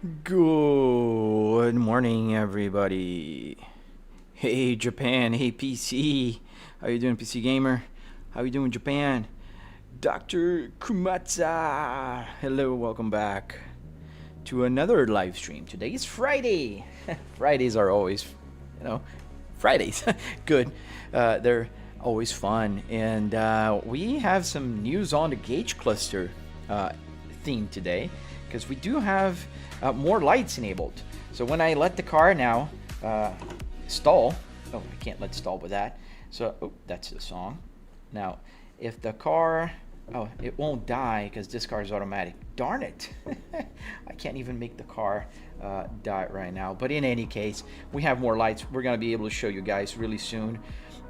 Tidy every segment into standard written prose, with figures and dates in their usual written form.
Good morning, everybody. Hey, Japan. Hey, PC. How you doing, PC Gamer? How you doing, Japan? Dr. Kumatsa. Hello, welcome back to another live stream. Today is Friday. Fridays are always, Fridays. Good. They're always fun. And we have some news on the gauge cluster theme today, because we do have more lights enabled. So when I let the car now stall, I can't let stall with that. So, that's the song. Now, if the car, it won't die because this car is automatic. Darn it. I can't even make the car die right now. But in any case, we have more lights. We're going to be able to show you guys really soon.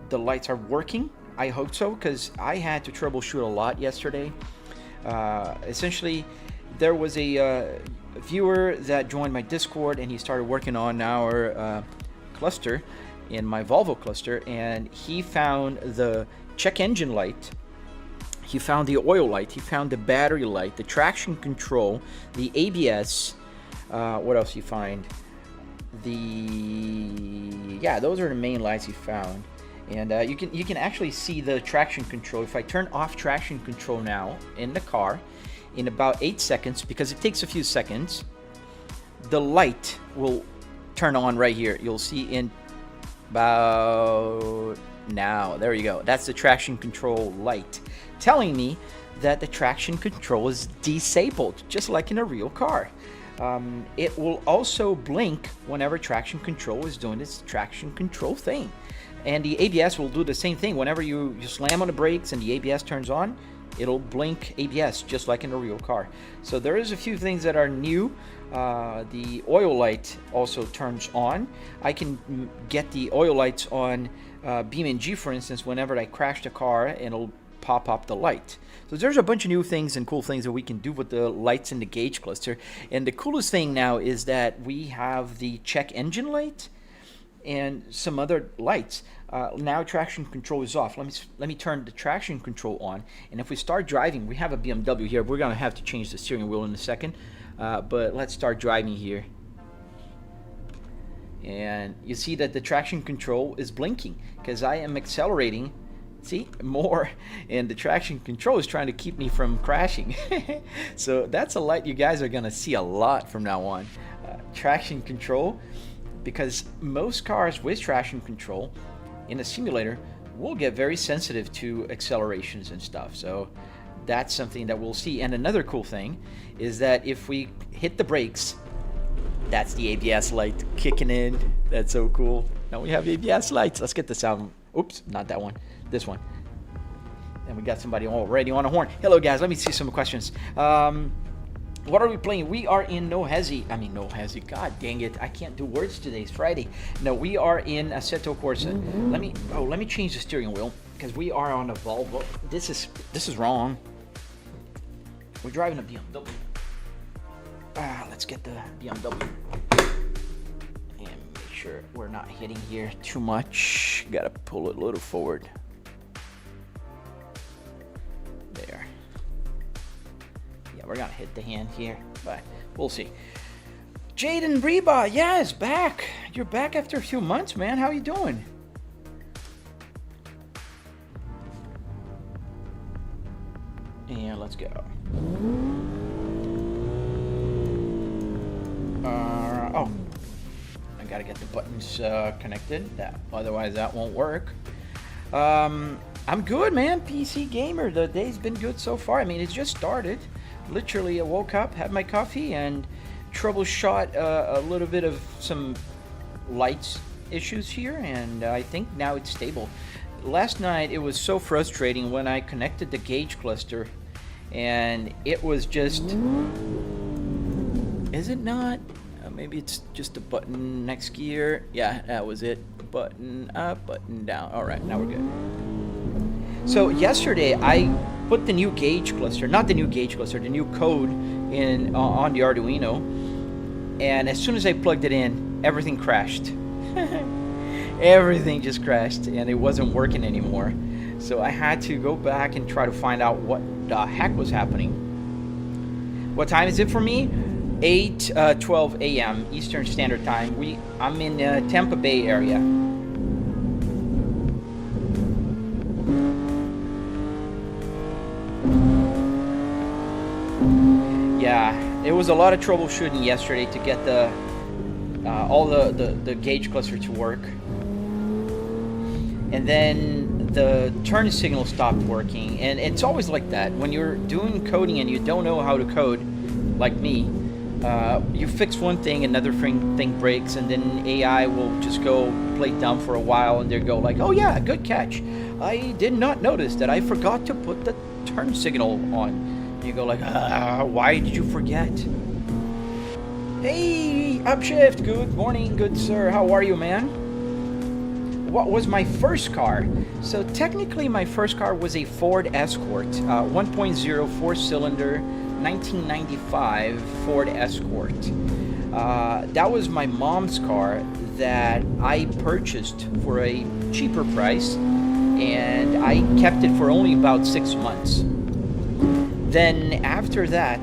The lights are working. I hope so, because I had to troubleshoot a lot yesterday. Essentially, there was a viewer that joined my Discord, and he started working on our cluster in my Volvo cluster, and he found the check engine light, he found the oil light, he found the battery light, the traction control, the ABS. What else he find? Those are the main lights he found. And you can actually see the traction control. If I turn off traction control now in the car, in about 8 seconds, because it takes a few seconds, the light will turn on right here. You'll see in about now. There you go. That's the traction control light telling me that the traction control is disabled, just like in a real car. It will also blink whenever traction control is doing its traction control thing. And the ABS will do the same thing. Whenever you slam on the brakes and the ABS turns on, it'll blink ABS just like in a real car. So there is a few things that are new. The oil light also turns on. I can get the oil lights on BeamNG, for instance. Whenever I crash the car, it'll pop up the light. So there's a bunch of new things and cool things that we can do with the lights in the gauge cluster. And the coolest thing now is that we have the check engine light and some other lights. Now traction control is off. Let me turn the traction control on, and if we start driving, we have a BMW here. We're gonna have to change the steering wheel in a second, but let's start driving here. And you see that the traction control is blinking because I am accelerating, see, more, and the traction control is trying to keep me from crashing. So that's a light you guys are gonna see a lot from now on. Traction control, because most cars with traction control in a simulator will get very sensitive to accelerations and stuff. So that's something that we'll see. And another cool thing is that if we hit the brakes, that's the ABS light kicking in. That's so cool. Now we have ABS lights. Let's get the sound. Oops, not that one. This one. And we got somebody already on a horn. Hello guys, let me see some questions. What are we playing? We are in NoHesy. God dang it, I can't do words today. It's Friday. No, we are in Assetto Corsa. Let me change the steering wheel, because we are on a Volvo. This is wrong. We're driving a BMW. Let's get the BMW and make sure we're not hitting here too much. Gotta pull it a little forward. There. We're gonna hit the hand here, but we'll see. Jaden Reba, yes, back. You're back after a few months, man. How you doing? And let's go. I gotta get the buttons connected. Otherwise that won't work. I'm good, man. PC Gamer. The day's been good so far. I mean, it's just started. Literally, I woke up, had my coffee, and troubleshot a little bit of some lights issues here, and I think now it's stable. Last night, it was so frustrating when I connected the gauge cluster, and it was just... Is it not? Maybe it's just a button next gear. Yeah, that was it. Button up, button down. All right, now we're good. So yesterday, I put the new gauge cluster, not the new gauge cluster, the new code in on the Arduino, and as soon as I plugged it in, everything crashed. Everything just crashed, and it wasn't working anymore. So I had to go back and try to find out what the heck was happening. What time is it for me? 8:12 a.m. Eastern Standard Time. I'm in Tampa Bay area. Yeah, it was a lot of troubleshooting yesterday to get all the gauge cluster to work, and then the turn signal stopped working. And it's always like that when you're doing coding and you don't know how to code, like me. You fix one thing, another thing breaks, and then AI will just go play dumb for a while, and they go like, "Oh yeah, good catch. I did not notice that I forgot to put the turn signal on." You go like, why did you forget? Hey, Upshift, good morning, good sir. How are you, man? What was my first car? So technically my first car was a Ford Escort, 1.0 4-cylinder, 1995 Ford Escort. That was my mom's car that I purchased for a cheaper price, and I kept it for only about 6 months. Then after that,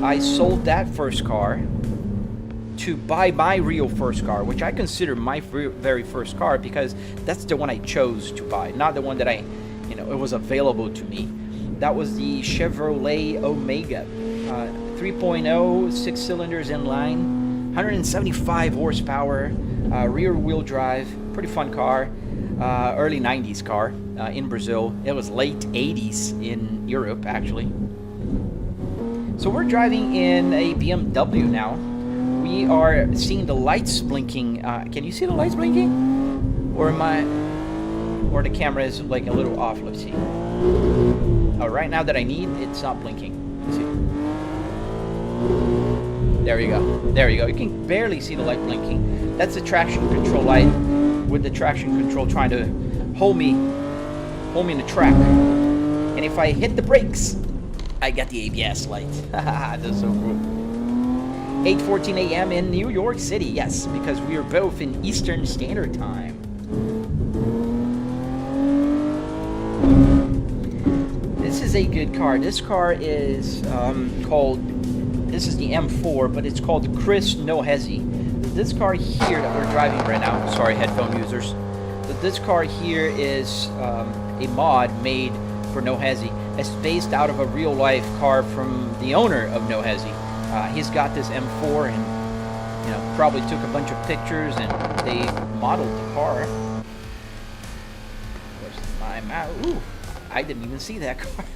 I sold that first car to buy my real first car, which I consider my very first car because that's the one I chose to buy, not the one that it was available to me. That was the Chevrolet Omega, 3.0, 6 cylinders inline, 175 horsepower, rear wheel drive, pretty fun car, early 90s car in Brazil. It was late 80s in Europe, actually. So we're driving in a BMW now. We are seeing the lights blinking. Can you see the lights blinking? Or the camera is like a little off. Let's see. Oh, right now that I need, it's not blinking. Let's see. There you go. There you go. You can barely see the light blinking. That's the traction control light, with the traction control trying to hold me in the track. And if I hit the brakes, I got the ABS light. That's so cool. 8:14 a.m. in New York City. Yes, because we are both in Eastern Standard Time. This is a good car. This car is this is the M4, but it's called the Chris NoHesy. This car here that we're driving right now, sorry headphone users, but this car here is a mod made for NoHesy. It's based out of a real life car from the owner of NoHesy. He's got this M4 and probably took a bunch of pictures and they modeled the car. Where's my mouse? Ooh, I didn't even see that car.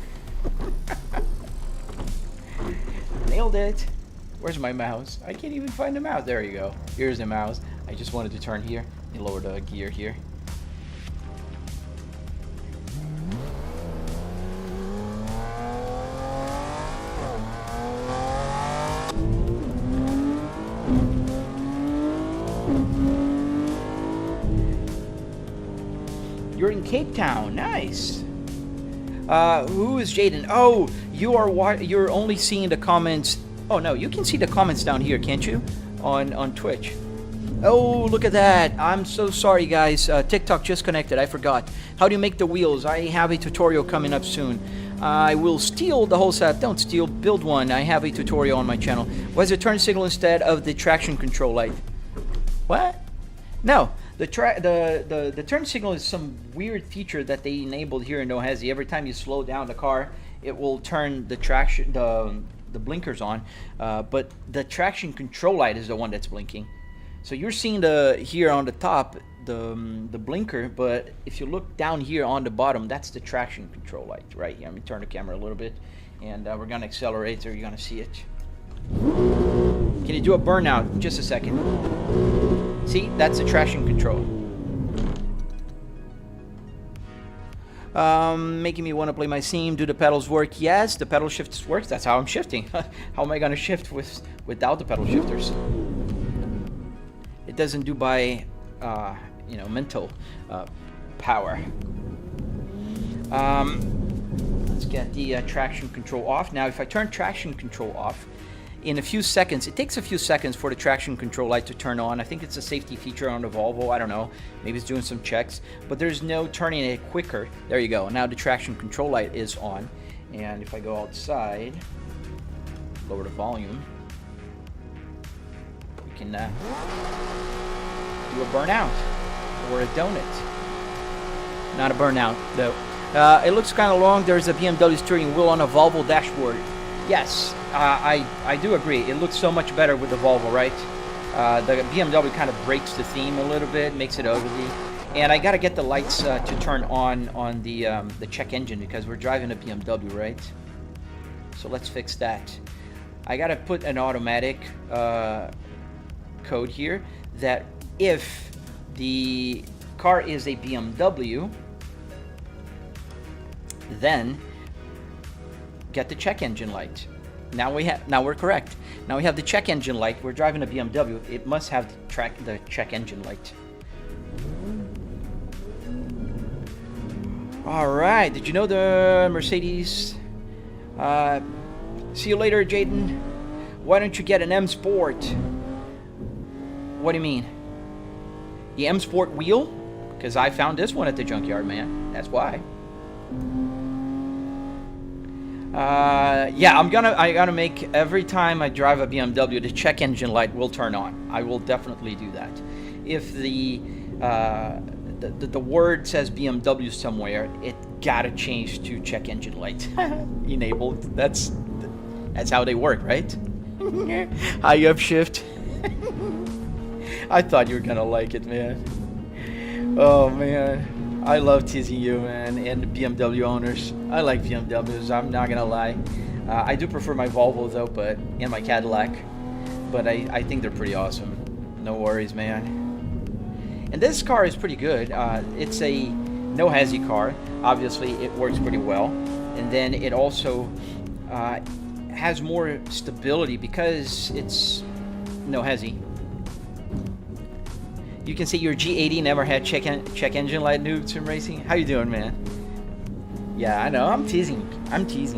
Nailed it. Where's my mouse? I can't even find the mouse. There you go. Here's the mouse. I just wanted to turn here and lower the gear here. You're in Cape Town. Nice. Who is Jaden? Oh, you're only seeing the comments. Oh no, you can see the comments down here, can't you? On Twitch. Oh, look at that. I'm so sorry, guys. TikTok just connected. I forgot. How do you make the wheels? I have a tutorial coming up soon. I will steal the whole set. Don't steal. Build one. I have a tutorial on my channel. Why is the turn signal instead of the traction control light? What? No. The turn signal is some weird feature that they enabled here in NoHesy. Every time you slow down the car, it will turn the traction, the blinkers on. But the traction control light is the one that's blinking. So you're seeing here on the top the blinker, but if you look down here on the bottom, that's the traction control light right here. Let me turn the camera a little bit, and we're gonna accelerate so you're gonna see it. Can you do a burnout? Just a second. See, that's the traction control. Making me want to play my theme. Do the pedals work? Yes, the pedal shifts work. That's how I'm shifting. How am I gonna shift without the pedal shifters? It doesn't do by mental power. Let's get the traction control off. Now, if I turn traction control off, in a few seconds, it takes a few seconds for the traction control light to turn on. I think it's a safety feature on the Volvo. I don't know. Maybe it's doing some checks, but there's no turning it quicker. There you go. Now the traction control light is on. And if I go outside, lower the volume. can do a burnout or a donut. Not a burnout, though. It looks kind of long. There's a BMW steering wheel on a Volvo dashboard. Yes, I do agree. It looks so much better with the Volvo, right? The BMW kind of breaks the theme a little bit, makes it ugly. And I gotta get the lights to turn on the check engine because we're driving a BMW, right? So let's fix that. I gotta put an automatic code here that if the car is a BMW, then get the check engine light. Now we're correct. Now we have the check engine light. We're driving a BMW. It must have the check engine light. All right. Did you know the Mercedes? See you later, Jaden. Why don't you get an M Sport? What do you mean? The M Sport wheel? Because I found this one at the junkyard, man. That's why. Yeah, I gotta make every time I drive a BMW, the check engine light will turn on. I will definitely do that. If the word says BMW somewhere, it gotta change to check engine light enabled. That's how they work, right? High upshift. I thought you were gonna like it, man. Oh man, I love teasing you, man, and the BMW owners. I like BMWs. I'm not gonna lie. I do prefer my Volvo though, and my Cadillac. But I think they're pretty awesome. No worries, man. And this car is pretty good. It's a NoHesy car. Obviously, it works pretty well. And then it also has more stability because it's NoHesy. You can see your G80 never had check engine light noob sim racing. How you doing, man? Yeah, I know. I'm teasing,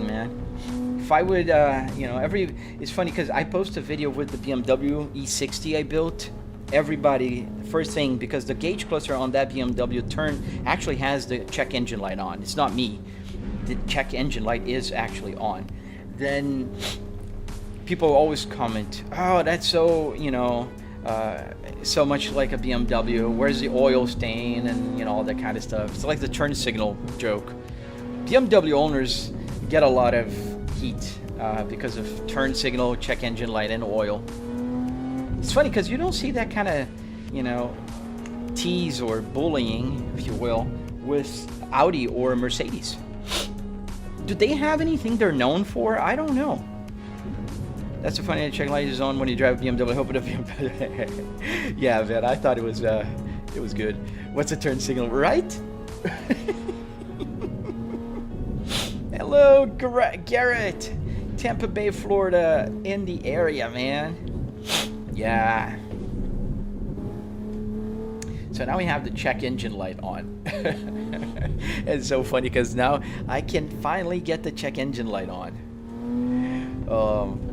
man. If I would, it's funny because I post a video with the BMW E60 I built. Everybody, first thing, because the gauge cluster on that BMW actually has the check engine light on. It's not me. The check engine light is actually on. Then people always comment, oh, that's so, so much like a BMW. Where's the oil stain and all that kind of stuff. It's like the turn signal joke. BMW owners get a lot of heat because of turn signal, check engine light, and oil. It's funny because you don't see that kind of, tease or bullying, if you will, with Audi or Mercedes. Do they have anything they're known for? I don't know. That's so funny. The check light is on when you drive a BMW. I hope it's a BMW. Yeah, man. I thought it was good. What's a turn signal, right? Hello, Garrett. Tampa Bay, Florida, in the area, man. Yeah. So now we have the check engine light on. It's so funny because now I can finally get the check engine light on.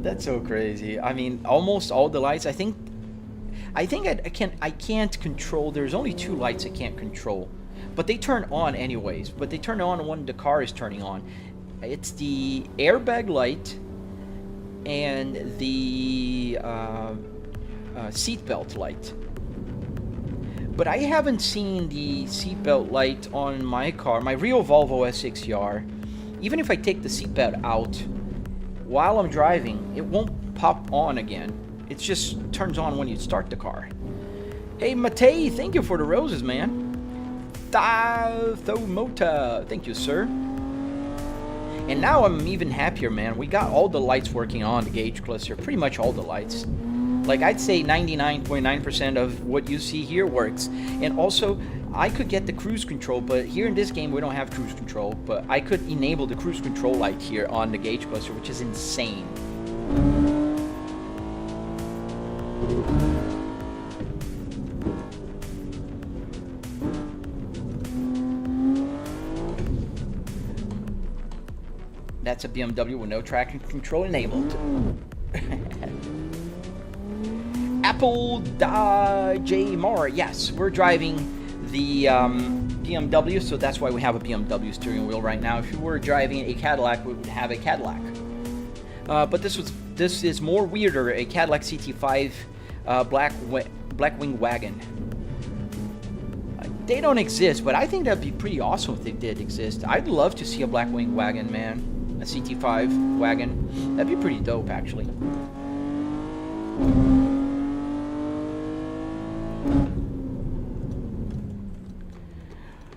That's so crazy. I mean, almost all the lights. I think I can't control. There's only 2 lights I can't control, but they turn on anyways. But they turn on when the car is turning on. It's the airbag light and the seatbelt light. But I haven't seen the seatbelt light on my car, my real Volvo S6R. Even if I take the seatbelt out while I'm driving, it won't pop on again. It just turns on when you start the car. Hey, Matei, thank you for the roses, man. Thomota, thank you, sir. And now I'm even happier, man. We got all the lights working on the gauge cluster, pretty much all the lights. Like, I'd say 99.9% of what you see here works. And also, I could get the cruise control, but here in this game we don't have cruise control. But I could enable the cruise control light here on the gauge cluster, which is insane. That's a BMW with no traction control enabled. Apple J Mar. Yes, we're driving the BMW, so that's why we have a BMW steering wheel right now. If we were driving a Cadillac, we would have a Cadillac. But this is more weirder, a Cadillac CT5 Blackwing wagon. They don't exist, but I think that'd be pretty awesome if they did exist. I'd love to see a Blackwing wagon, man. A CT5 wagon. That'd be pretty dope, actually.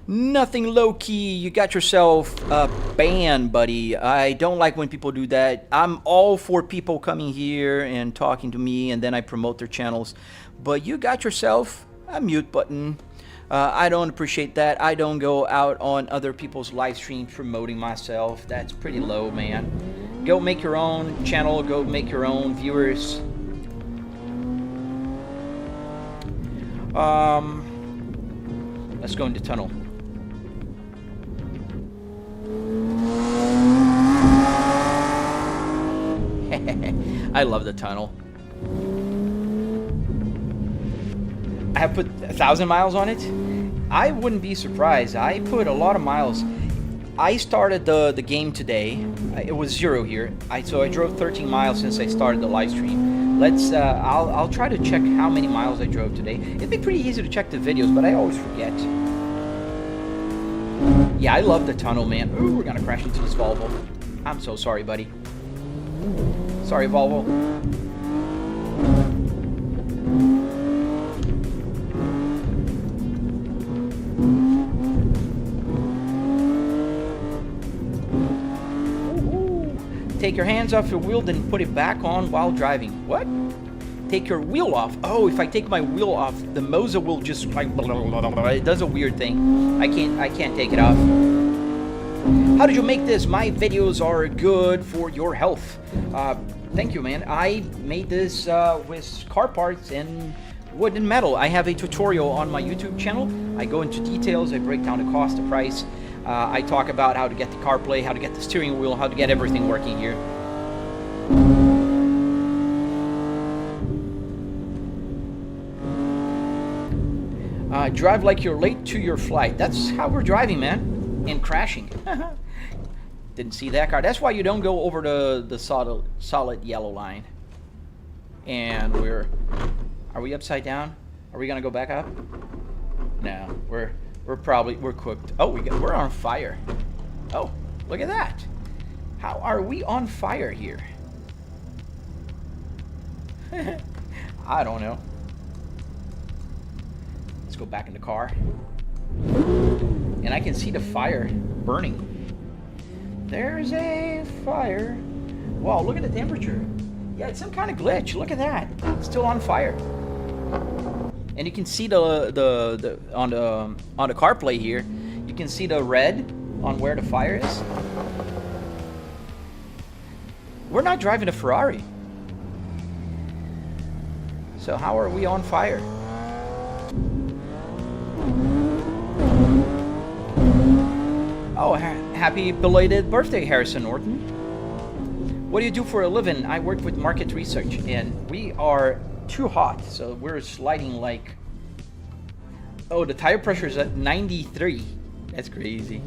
Nothing low-key. You got yourself a ban, buddy. I don't like when people do that. I'm all for people coming here and talking to me, and then I promote their channels. But you got yourself a mute button. I don't appreciate that. I don't go out on other people's live streams promoting myself. That's pretty low, man. Go make your own channel. Go make your own viewers. Let's go into tunnel. I love the tunnel. I have put 1,000 miles on it. I wouldn't be surprised. I put a lot of miles. I started the game today. It was 0 here. So I drove 13 miles since I started the live stream. Let's. I'll try to check how many miles I drove today. It'd be pretty easy to check the videos, but I always forget. Yeah, I love the tunnel, man. Ooh, we're gonna crash into this Volvo. I'm so sorry, buddy. Sorry, Volvo. Take your hands off your wheel, then put it back on while driving. What? Take your wheel off. Oh, if I take my wheel off, the Moza will just like blah, blah, blah, blah. It does a weird thing. I can't take it off. How did you make this? My videos are good for your health. Thank you, man. I made this with car parts and wood and metal. I have a tutorial on my YouTube channel. I go into details. I break down the cost, the price. I talk about how to get the CarPlay, how to get the steering wheel, how to get everything working here. Drive like you're late to your flight. That's how we're driving, man. And crashing. Didn't see that car. That's why you don't go over the solid yellow line. And are we upside down? Are we gonna go back up? No, we're cooked. Oh, we're on fire. Oh, look at that. How are we on fire here? I don't know. Let's go back in the car. And I can see the fire burning. There's a fire. Wow, look at the temperature. Yeah, it's some kind of glitch. Look at that. It's still on fire. And you can see on the CarPlay here, you can see the red on where the fire is. We're not driving a Ferrari. So how are we on fire? Oh, happy belated birthday, Harrison Norton. What do you do for a living? I work with market research, and we are too hot, so we're sliding like... Oh, the tire pressure is at 93. That's crazy.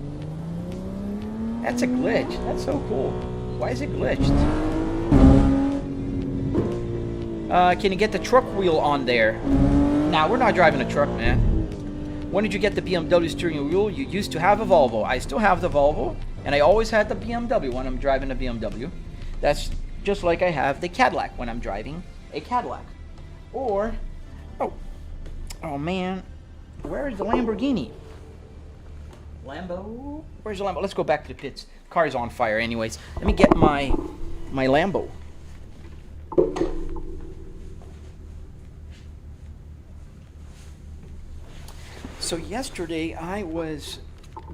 That's a glitch. That's so cool. Why is it glitched? Can you get the truck wheel on there? Nah, we're not driving a truck, man. When did you get the BMW steering wheel? You used to have a Volvo. I still have the Volvo, and I always had the BMW when I'm driving a BMW. That's just like I have the Cadillac when I'm driving a Cadillac. Or, oh man, where is the Lamborghini? Lambo? Where's the Lambo? Let's go back to the pits. The car is on fire anyways. Let me get my Lambo. So yesterday I was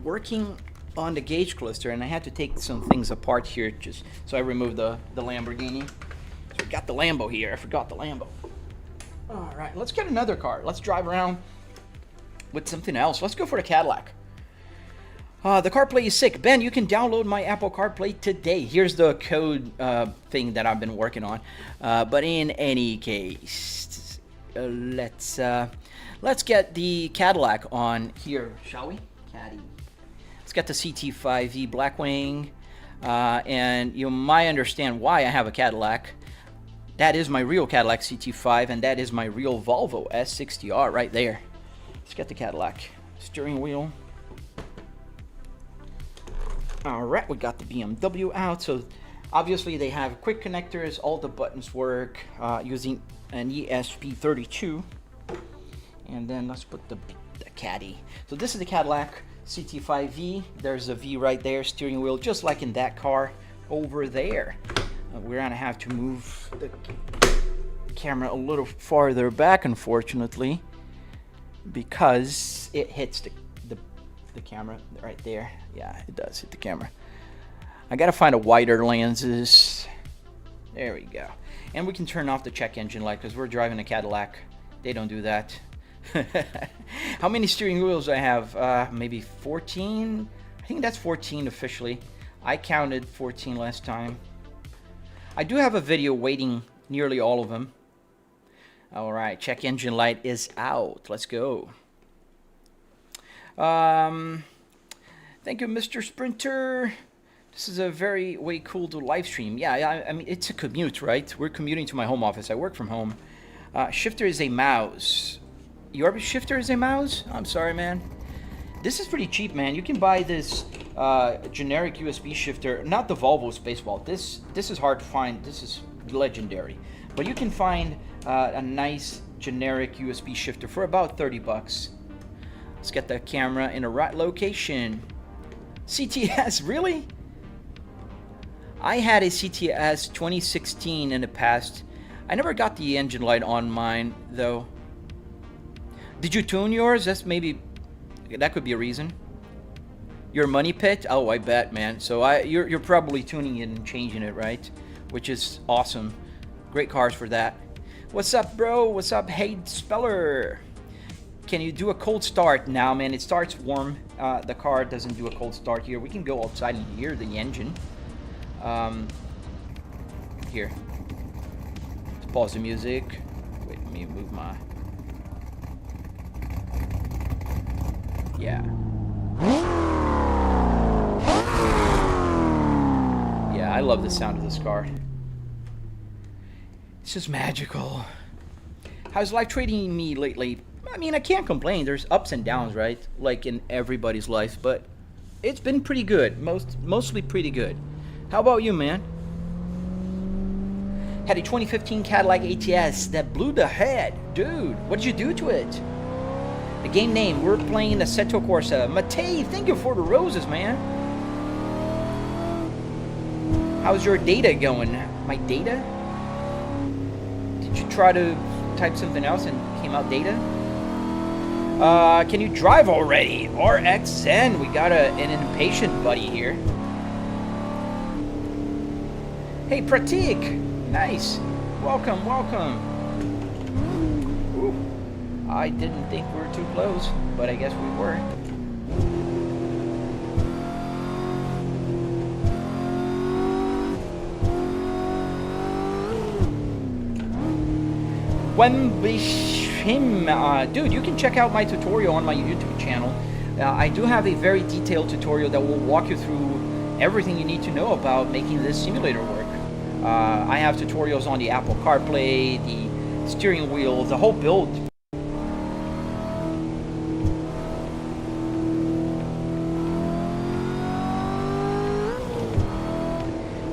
working on the gauge cluster and I had to take some things apart here so I removed the Lamborghini. So we got the Lambo here. I forgot the Lambo. All right, let's get another car. Let's drive around with something else. Let's go for the Cadillac. The CarPlay is sick. Ben, you can download my Apple CarPlay today. Here's the code thing that I've been working on. But in any case, let's get the Cadillac on here, shall we? Caddy. Let's get the CT5V Blackwing. And you might understand why I have a Cadillac. That is my real Cadillac CT5, and that is my real Volvo S60R right there. Let's get the Cadillac steering wheel. Alright, we got the BMW out. So obviously they have quick connectors, all the buttons work using an ESP32. And then let's put the Caddy. So this is the Cadillac CT5V. There's a V right there, steering wheel, just like in that car over there. We're gonna have to move the camera a little farther back, unfortunately, because it hits the camera right there. Yeah, it does hit the camera. I gotta find a wider lenses. There we go. And we can turn off the check engine light because we're driving a Cadillac. They don't do that. How many steering wheels I have? Maybe 14? I think that's 14 officially. I counted 14 last time. I do have a video waiting nearly all of them. Alright, check engine light is out. Let's go. Thank you, Mr. Sprinter. This is a very way cool to live stream. Yeah, I mean, it's a commute, right? We're commuting to my home office. I work from home. Shifter is a mouse. Your shifter is a mouse? I'm sorry, man. This is pretty cheap, man. You can buy this generic USB shifter, not the Volvo Spacewall. This is hard to find. This is legendary. But you can find a nice generic USB shifter for about 30 bucks. Let's get the camera in the right location. CTS, really? I had a CTS 2016 in the past. I never got the engine light on mine, though. Did you tune yours? That could be a reason. Your money pit? Oh, I bet, man. So you're probably tuning it and changing it, right? Which is awesome. Great cars for that. What's up, bro? What's up, Hey Speller? Can you do a cold start? Now, man, it starts warm. The car doesn't do a cold start here. We can go outside and hear the engine. Here. Let's pause the music. Wait, let me move my... Yeah. Yeah, I love the sound of this car. It's just magical. How's life treating me lately? I mean, I can't complain. There's ups and downs, right? Like in everybody's life, but it's been pretty good. Mostly pretty good. How about you, man? Had a 2015 Cadillac ATS that blew the head. Dude, what did you do to it? The game name, we're playing Assetto Corsa. Matei, thank you for the roses, man. How's your data going? My data? Did you try to type something else and came out data? Can you drive already? RXN, we got an impatient buddy here. Hey, Pratik. Nice. Welcome, welcome. Ooh. I didn't think we were too close, but I guess we were. Dude, you can check out my tutorial on my YouTube channel. I do have a very detailed tutorial that will walk you through everything you need to know about making this simulator work. I have tutorials on the Apple CarPlay, the steering wheel, the whole build.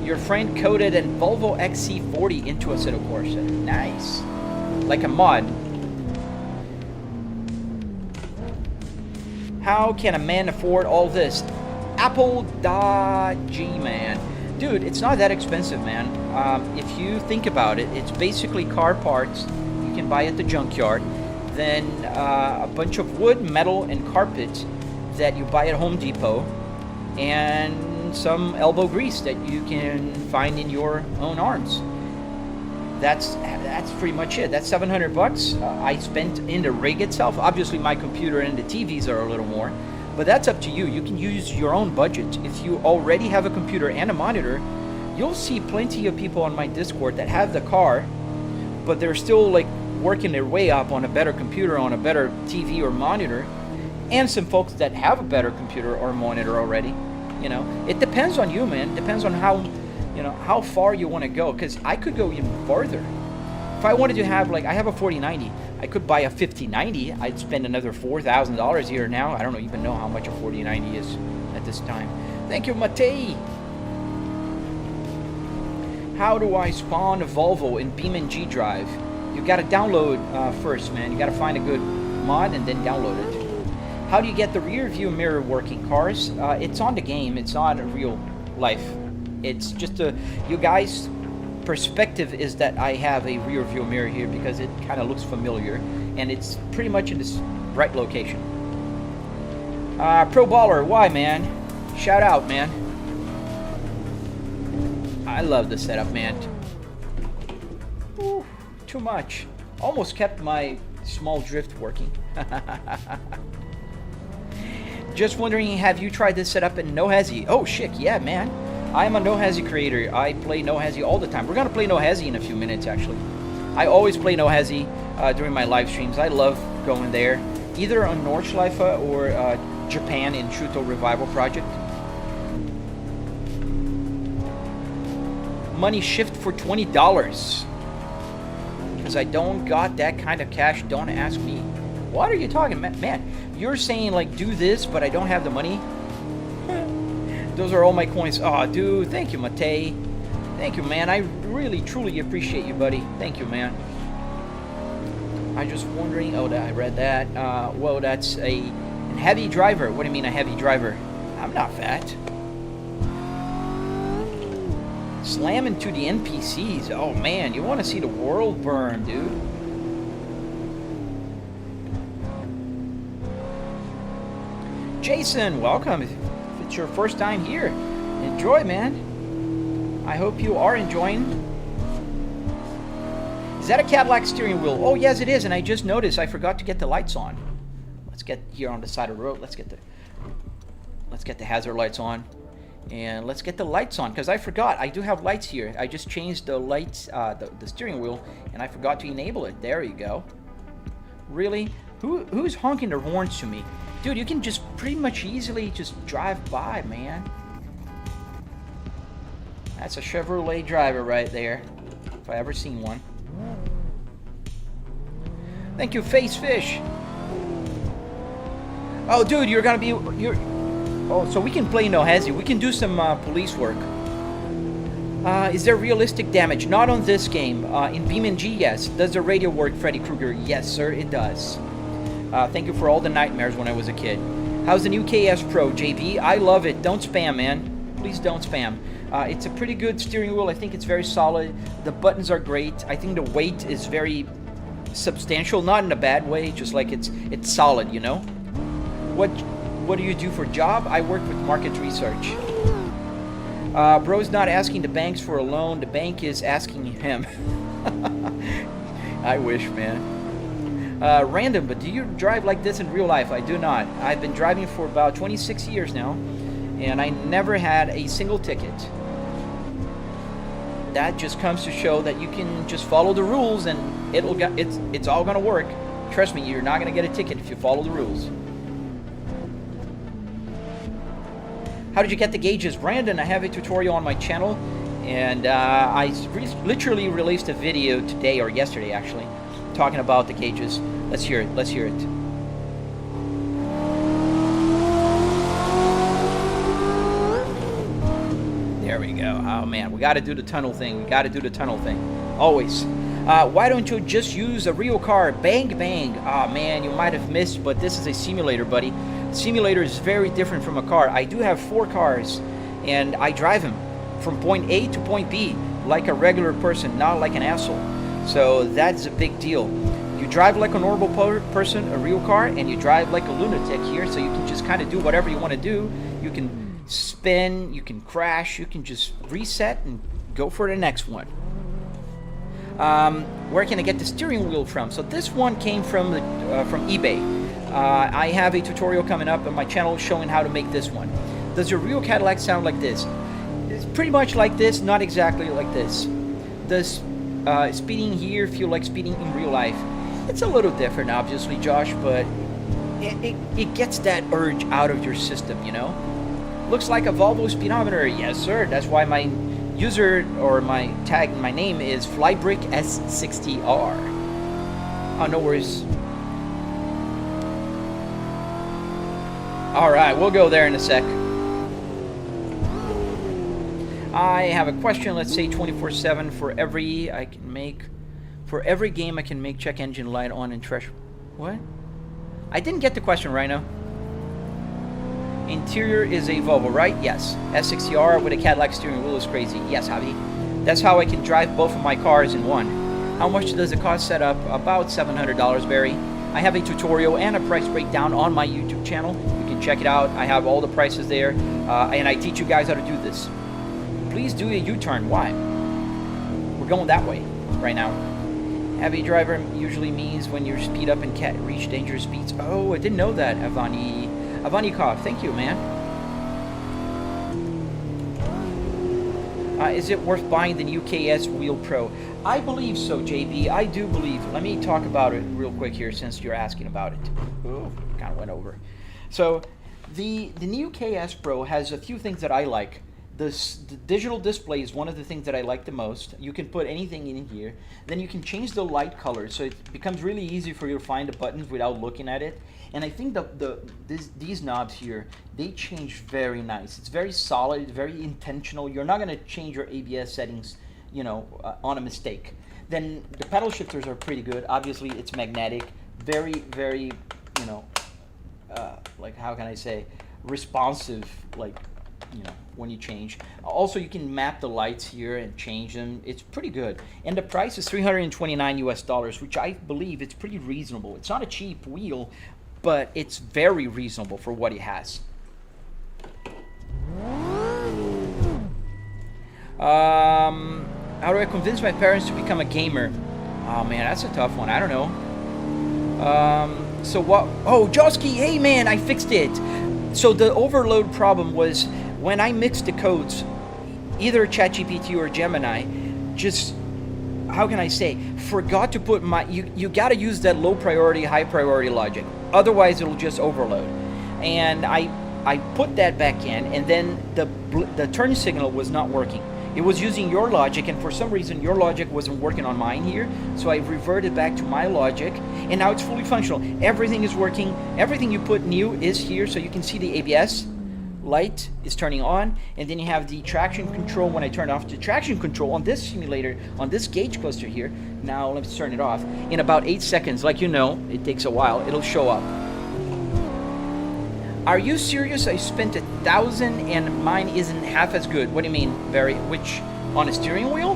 Your friend coded a Volvo XC40 into a Assetto Corsa. Nice. Like a mod. How can a man afford all this? Apple.G, man. Dude, it's not that expensive, man. If you think about it, it's basically car parts you can buy at the junkyard, then a bunch of wood, metal, and carpet that you buy at Home Depot, and some elbow grease that you can find in your own arms. That's pretty much it. That's 700 bucks. I spent in the rig itself. Obviously, my computer and the TVs are a little more. But that's up to you. You can use your own budget. If you already have a computer and a monitor, you'll see plenty of people on my Discord that have the car, but they're still like working their way up on a better computer, on a better TV or monitor, and some folks that have a better computer or monitor already. You know, it depends on you, man. It depends on you know, how far you want to go, because I could go even farther. If I wanted to have, like, I have a 4090, I could buy a 5090. I'd spend another $4,000 here now. I don't even know how much a 4090 is at this time. Thank you, Matei. How do I spawn a Volvo in BeamNG Drive? You got to download first, man. You got to find a good mod and then download it. How do you get the rear view mirror working, cars? It's on the game. It's not real life. It's just you guys' perspective is that I have a rear view mirror here because it kind of looks familiar, and it's pretty much in this right location. Pro Baller, why, man? Shout out, man. I love the setup, man. Ooh, too much. Almost kept my small drift working. Just wondering, have you tried this setup in NoHesy? Oh shit, yeah, man. I'm a NoHesy creator. I play NoHesy all the time. We're gonna play NoHesy in a few minutes, actually. I always play NoHesy during my live streams. I love going there, either on Nordschleife or Japan in Shuto Revival Project. Money shift for $20. Because I don't got that kind of cash. Don't ask me. What are you talking about? Man, you're saying, like, do this, but I don't have the money? Those are all my coins. Oh, dude, thank you, Matei. Thank you, man. I really, truly appreciate you, buddy. Thank you, man. I'm just wondering. Oh, I read that. Well, that's a heavy driver. What do you mean, a heavy driver? I'm not fat. Slam into the NPCs. Oh, man, you want to see the world burn, dude. Jason, welcome. If it's your first time here, enjoy, man. I hope you are enjoying. Is that a Cadillac steering wheel? Oh, yes, it is, and I just noticed I forgot to get the lights on. Let's get here on the side of the road. Let's get the hazard lights on. And let's get the lights on, because I forgot. I do have lights here. I just changed the lights, the steering wheel, and I forgot to enable it. There you go. Really? Who's honking their horns to me? Dude, you can just pretty much easily just drive by, man. That's a Chevrolet driver right there, if I ever seen one. Thank you, Face Fish. Oh, dude, you're gonna be... Oh, so we can play NoHesy. We can do some police work. Is there realistic damage? Not on this game. In BeamNG, yes. Does the radio work, Freddy Krueger? Yes, sir, it does. Thank you for all the nightmares when I was a kid. How's the new KS Pro, JB? I love it. Don't spam, man. Please don't spam. It's a pretty good steering wheel. I think it's very solid. The buttons are great. I think the weight is very substantial, not in a bad way, just like it's solid, you know? What do you do for a job? I work with market research. Bro's not asking the banks for a loan. The bank is asking him. I wish, man. Random, but do you drive like this in real life? I do not. I've been driving for about 26 years now, and I never had a single ticket. That just comes to show that you can just follow the rules, and it's all gonna work. Trust me, you're not gonna get a ticket if you follow the rules. How did you get the gauges? Brandon, I have a tutorial on my channel, and I literally released a video today, or yesterday actually, talking about the gauges. Let's hear it. Let's hear it. There we go. Oh man, we got to do the tunnel thing. We got to do the tunnel thing. Always. Why don't you just use a real car? Bang bang. Oh man, you might have missed, but this is a simulator, buddy. Simulator is very different from a car. I do have 4 cars, and I drive them from point A to point B like a regular person, not like an asshole. So that's a big deal. You drive like a normal person, a real car, and you drive like a lunatic here, so you can just kind of do whatever you want to do. You can spin, you can crash, you can just reset and go for the next one. Where can I get the steering wheel from? So this one came from eBay. I have a tutorial coming up on my channel showing how to make this one. Does your real Cadillac sound like this? It's pretty much like this, not exactly like this. Does speeding here feel like speeding in real life? It's a little different, obviously, Josh, but it gets that urge out of your system, you know? Looks like a Volvo speedometer. Yes, sir. That's why my user or my tag, my name is Flybrick S60R. Oh, no worries. All right, we'll go there in a sec. I have a question. Let's say 24/7 for every game I can make check engine light on and trash. What? I didn't get the question, Rhino. Interior is a Volvo, right? Yes. S60R with a Cadillac steering wheel is crazy. Yes, Javi. That's how I can drive both of my cars in one. How much does it cost set up? About $700, Barry. I have a tutorial and a price breakdown on my YouTube channel. You can check it out. I have all the prices there, and I teach you guys how to do this. Please do a U-turn. Why? We're going that way right now. Heavy driver usually means when you speed up and can't reach dangerous speeds. Oh, I didn't know that, Avanikov. Thank you, man. Is it worth buying the new KS Wheel Pro? I believe so, JB. I do believe. Let me talk about it real quick here since you're asking about it. Oh, kind of went over. So, the new KS Pro has a few things that I like. The digital display is one of the things that I like the most. You can put anything in here. Then you can change the light color, so it becomes really easy for you to find the buttons without looking at it. And I think these knobs here, they change very nice. It's very solid, very intentional. You're not going to change your ABS settings, you know, on a mistake. Then the pedal shifters are pretty good. Obviously, it's magnetic. Very, very, you know, like, how can I say, responsive, like, you know, when you change. Also, you can map the lights here and change them. It's pretty good. And the price is $329 US, which I believe it's pretty reasonable. It's not a cheap wheel, but it's very reasonable for what it has. How do I convince my parents to become a gamer? Oh man, that's a tough one. I don't know. So what? Oh, Josky, hey man, I fixed it. So the overload problem was when I mixed the codes, either ChatGPT or Gemini, just, how can I say, forgot to put my, you got to use that low priority, high priority logic. Otherwise, it'll just overload. And I put that back in, and then the turn signal was not working. It was using your logic, and for some reason, your logic wasn't working on mine here. So I reverted back to my logic, and now it's fully functional. Everything is working. Everything you put new is here, so you can see the ABS light is turning on, and then you have the traction control. When I turn off the traction control on this simulator, on this gauge cluster here, now let's turn it off. In about 8 seconds, like you know, it takes a while, it'll show up. Are you serious? I spent $1,000 and mine isn't half as good. What do you mean, Barry? Which, on a steering wheel?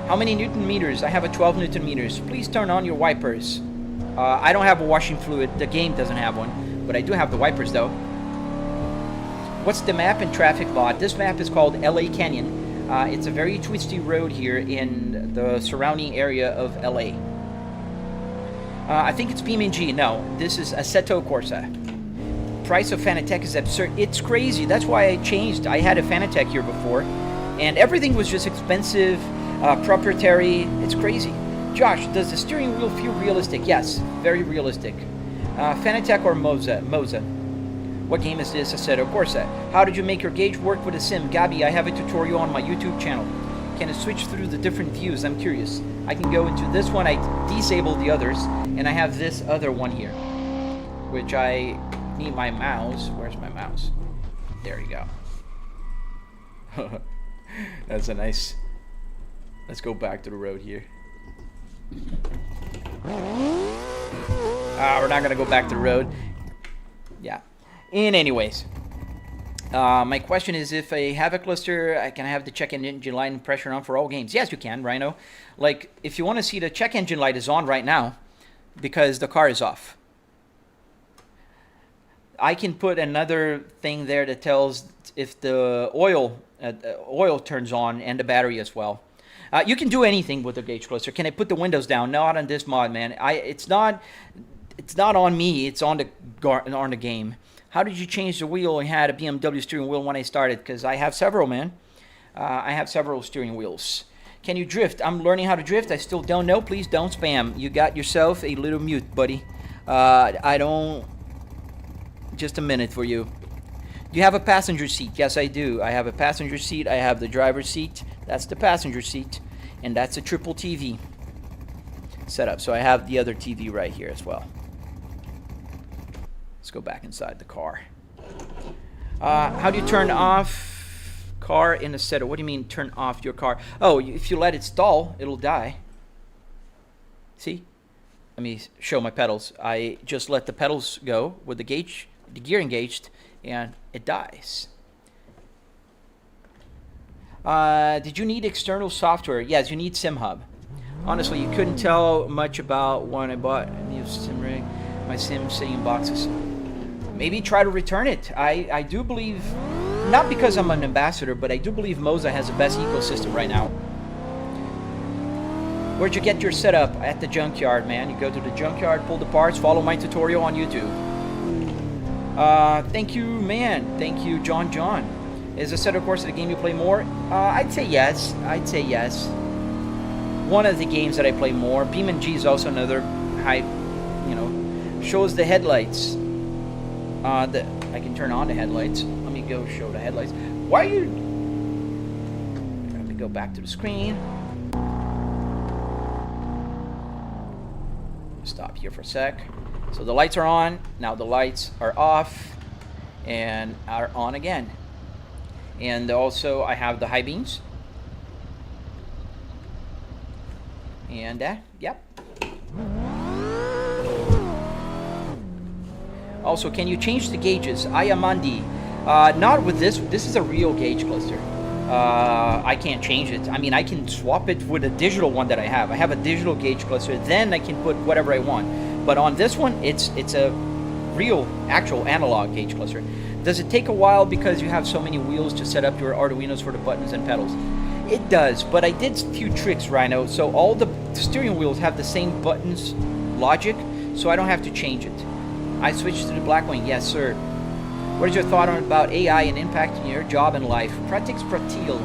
How many Newton meters? I have a 12 Newton meters. Please turn on your wipers. I don't have a washing fluid. The game doesn't have one, but I do have the wipers though. What's the map and traffic lot? This map is called LA Canyon. It's a very twisty road here in the surrounding area of LA. I think it's BeamNG. No, this is Assetto Corsa. Price of Fanatec is absurd. It's crazy. That's why I changed. I had a Fanatec here before, and everything was just expensive, proprietary. It's crazy. Josh, does the steering wheel feel realistic? Yes, very realistic. Fanatec or Moza? Moza. What game is this? Assetto Corsa. How did you make your gauge work with a sim? Gabby, I have a tutorial on my YouTube channel. Can it switch through the different views? I'm curious. I can go into this one. I disabled the others, and I have this other one here, which I need my mouse. Where's my mouse? There you go. That's a nice. Let's go back to the road here. We're not gonna go back to the road. Yeah. Anyways, my question is, if I have a cluster, I can have the check engine light and pressure on for all games. Yes, you can, Rhino. Like, if you want to see, the check engine light is on right now because the car is off. I can put another thing there that tells if the oil turns on and the battery as well. You can do anything with the gauge cluster. Can I put the windows down? Not on this mod, man. It's not on me. It's on the game. How did you change the wheel? I had a BMW steering wheel when I started, because I have several, man. I have several steering wheels. Can you drift? I'm learning how to drift. I still don't know. Please don't spam. You got yourself a little mute, buddy. I don't. Just a minute for you. Do you have a passenger seat? Yes, I do. I have a passenger seat. I have the driver's seat. That's the passenger seat. And that's a triple TV setup. So I have the other TV right here as well. Let's go back inside the car. How do you turn off car in a setup? What do you mean turn off your car? Oh, if you let it stall, it'll die. See? Let me show my pedals. I just let the pedals go with the gear engaged, and it dies. Did you need external software? Yes, you need SimHub. Honestly, you couldn't tell much about when I bought a new sim rig. My sim sitting in boxes. Maybe try to return it. I do believe, not because I'm an ambassador, but I do believe Moza has the best ecosystem right now. Where'd you get your setup? At the junkyard, man. You go to the junkyard, pull the parts, follow my tutorial on YouTube. Thank you, man. Thank you, John. Is the setup course of the game you play more? I'd say yes. I'd say yes. One of the games that I play more. BeamNG is also another high, shows the headlights. I can turn on the headlights. Let me go show the headlights. Why are you... Let me go back to the screen. Stop here for a sec. So the lights are on. Now the lights are off and are on again. And also I have the high beams. And yep. Also, can you change the gauges? Ayamandi. Not with this. This is a real gauge cluster. I can't change it. I mean, I can swap it with a digital one that I have. I have a digital gauge cluster. Then I can put whatever I want. But on this one, it's a real, actual analog gauge cluster. Does it take a while because you have so many wheels to set up your arduinos for the buttons and pedals? It does, but I did a few tricks, Rhino. So all the steering wheels have the same buttons logic, so I don't have to change it. I switched to the Blackwing. Yes, sir. What is your thought on about AI and impacting your job and life? Pratix Pratil.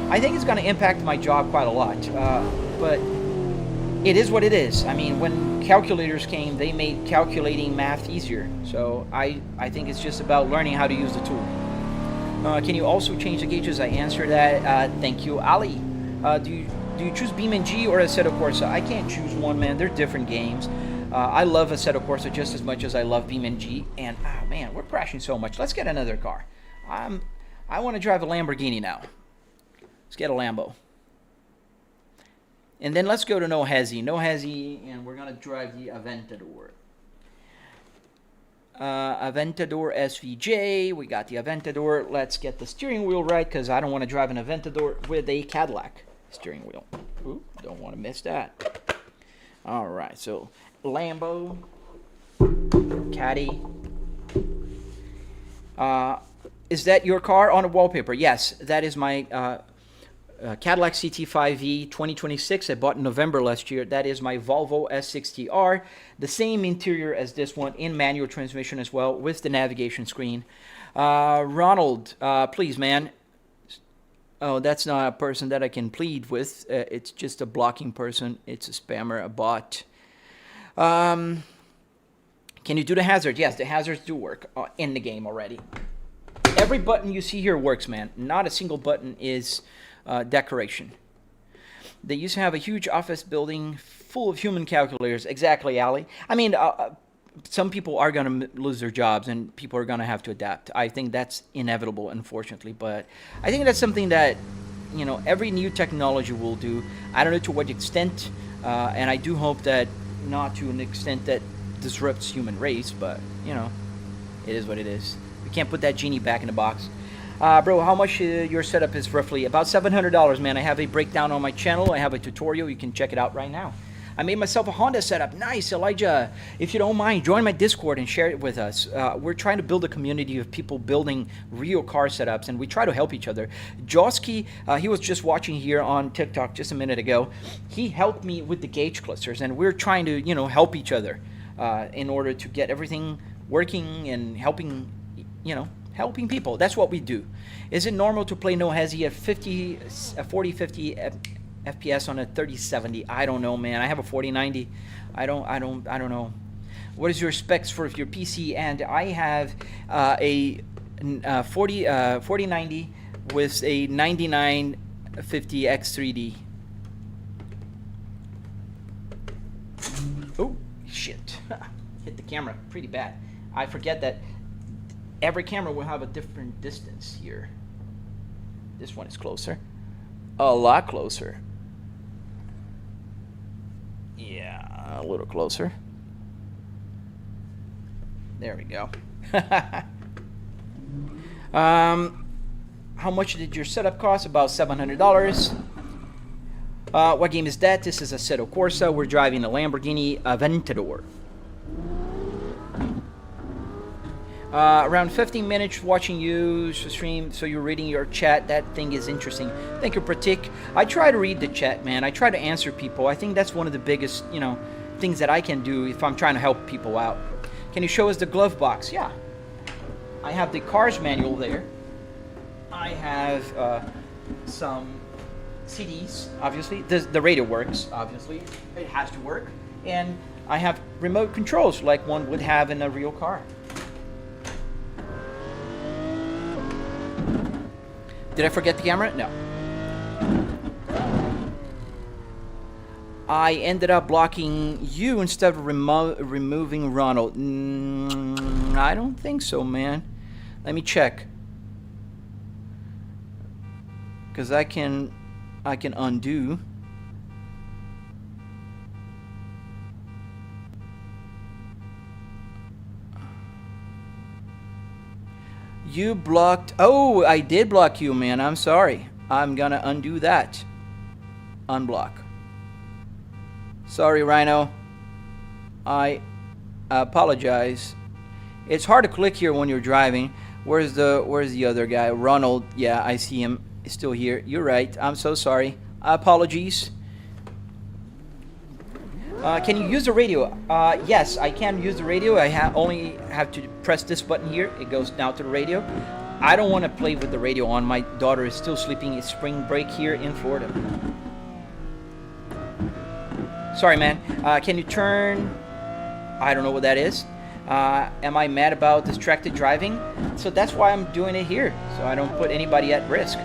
I think it's going to impact my job quite a lot, but it is what it is. I mean, when calculators came, they made calculating math easier. So I think it's just about learning how to use the tool. Can you also change the gauges? I answered that. Thank you, Ali. Do you choose BeamNG or Assetto Corsa? I can't choose one, man. They're different games. I love Assetto Corsa just as much as I love BeamNG. And, oh man, we're crashing so much. Let's get another car. I want to drive a Lamborghini now. Let's get a Lambo. And then let's go to NoHesy. NoHesy, and we're going to drive the Aventador. Aventador SVJ. We got the Aventador. Let's get the steering wheel right because I don't want to drive an Aventador with a Cadillac steering wheel. Ooh, don't want to miss that. All right, so Lambo, Caddy. Is that your car on a wallpaper? Yes, that is my Cadillac CT5e 2026. I bought in November last year. That is my Volvo S60R. The same interior as this one, in manual transmission as well, with the navigation screen. Ronald, please, man. Oh, that's not a person that I can plead with. It's just a blocking person. It's a spammer, a bot. Can you do the hazard? Yes, the hazards do work in the game already. Every button you see here works, man. Not a single button is decoration. They used to have a huge office building full of human calculators. Exactly, Ali. I mean, some people are going to lose their jobs and people are going to have to adapt. I think that's inevitable, unfortunately. But I think that's something that, every new technology will do. I don't know to what extent. And I do hope that not to an extent that disrupts human race. But, it is what it is. We can't put that genie back in the box. Bro, how much your setup is roughly? About $700, man. I have a breakdown on my channel. I have a tutorial. You can check it out right now. I made myself a Honda setup. Nice, Elijah. If you don't mind, join my Discord and share it with us. We're trying to build a community of people building real car setups, and we try to help each other. Josky, he was just watching here on TikTok just a minute ago. He helped me with the gauge clusters, and we're trying to, help each other in order to get everything working and helping, helping people. That's what we do. Is it normal to play NoHesy at 40-50 FPS on a 3070? I don't know, man. I have a 4090. I don't know. What is your specs for your PC? And I have a 4090 with a 9950 X3D. Oh shit! Hit the camera pretty bad. I forget that every camera will have a different distance here. This one is closer, a lot closer. Yeah, a little closer. There we go. How much did your setup cost? About $700. What game is that? This is Assetto Corsa. We're driving a Lamborghini Aventador. Around 15 minutes watching you stream, so you're reading your chat. That thing is interesting. Thank you, Pratik. I try to read the chat, man. I try to answer people. I think that's one of the biggest, things that I can do if I'm trying to help people out. Can you show us the glove box? Yeah. I have the car's manual there. I have some CDs, obviously. The radio works, obviously. It has to work. And I have remote controls like one would have in a real car. Did I forget the camera? No. I ended up blocking you instead of removing Ronald. I don't think so, man. Let me check. Because I can undo. You blocked. Oh, I did block you, man. I'm sorry. I'm gonna undo that. Unblock. Sorry, Rhino. I apologize. It's hard to click here when you're driving. Where's the other guy? Ronald. Yeah, I see him. He's still here. You're right. I'm so sorry. Apologies. Can you use the radio? Yes, I can use the radio. I only have to press this button here. It goes now to the radio. I don't want to play with the radio on. My daughter is still sleeping. It's spring break here in Florida. Sorry, man. Can you turn? I don't know what that is. Am I mad about distracted driving? So that's why I'm doing it here, so I don't put anybody at risk.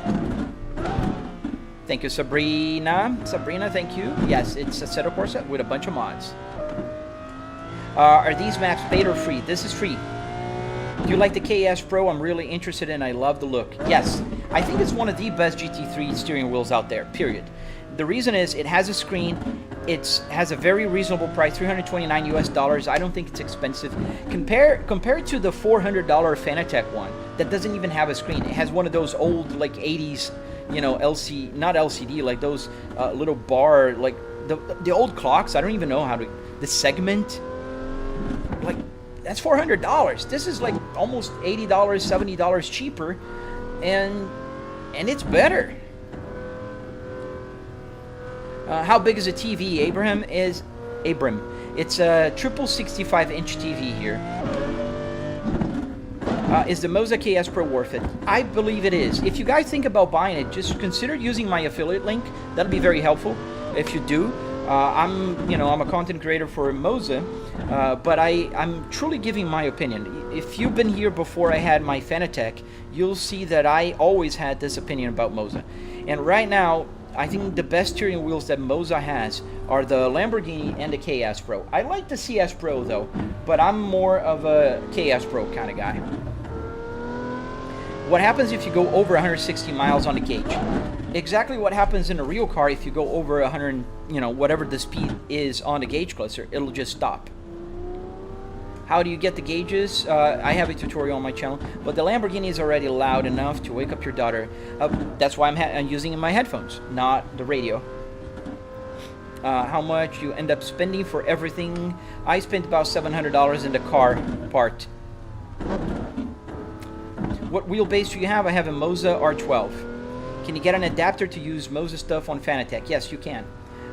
Thank you, Sabrina. Sabrina, thank you. Yes, it's a Assetto Corsa with a bunch of mods. Are these maps paid or free? This is free. Do you like the KS Pro? I'm really interested in. I love the look. Yes, I think it's one of the best GT3 steering wheels out there, period. The reason is it has a screen. It has a very reasonable price, $329 US. I don't think it's expensive. Compared to the $400 Fanatec one that doesn't even have a screen. It has one of those old like 80s, not LCD, like those little bar, like the old clocks. I don't even know how to. The segment, like that's $400. This is like almost $80, $70 cheaper, and it's better. How big is a TV? Abram. It's a triple 65-inch TV here. Is the Moza KS Pro worth it? I believe it is. If you guys think about buying it, just consider using my affiliate link. That'll be very helpful. If you do, I'm a content creator for Moza, but I'm truly giving my opinion. If you've been here before I had my Fanatec, you'll see that I always had this opinion about Moza. And right now, I think the best steering wheels that Moza has are the Lamborghini and the KS Pro. I like the CS Pro though, but I'm more of a KS Pro kind of guy. What happens if you go over 160 miles on the gauge? Exactly what happens in a real car if you go over 100, whatever the speed is on the gauge cluster, it'll just stop. How do you get the gauges? I have a tutorial on my channel, but the Lamborghini is already loud enough to wake up your daughter. That's why I'm using my headphones, not the radio. How much you end up spending for everything? I spent about $700 in the car part. What wheelbase do you have? I have a Moza R12. Can you get an adapter to use Moza stuff on Fanatec? Yes, you can.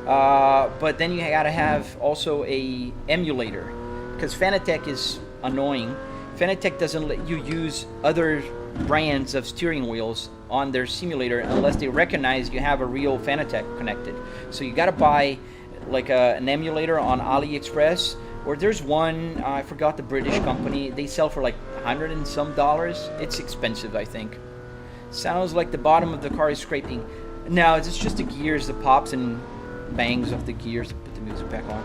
But then you gotta have also a emulator, because Fanatec is annoying. Fanatec doesn't let you use other brands of steering wheels on their simulator unless they recognize you have a real Fanatec connected. So you gotta buy like an emulator on AliExpress, or there's one, I forgot the British company, they sell for like $100 and some dollars. It's expensive, I think. Sounds like the bottom of the car is scraping. No, it's just the gears, the pops and bangs of the gears. Put the music back on.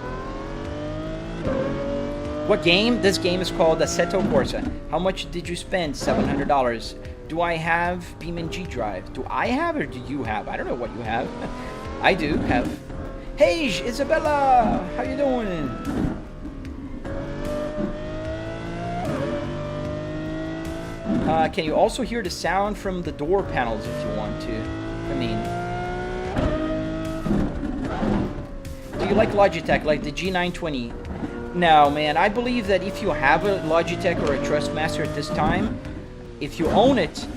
What game? This game is called Assetto Corsa. How much did you spend? $700. Do I have Beam G drive? Do I have or do you have? I don't know what you have. I do have. Hey, Isabella! How you doing? Can you also hear the sound from the door panels if you want to? I mean... Do you like Logitech, like the G920? No, man. I believe that if you have a Logitech or a Trustmaster at this time, if you own it,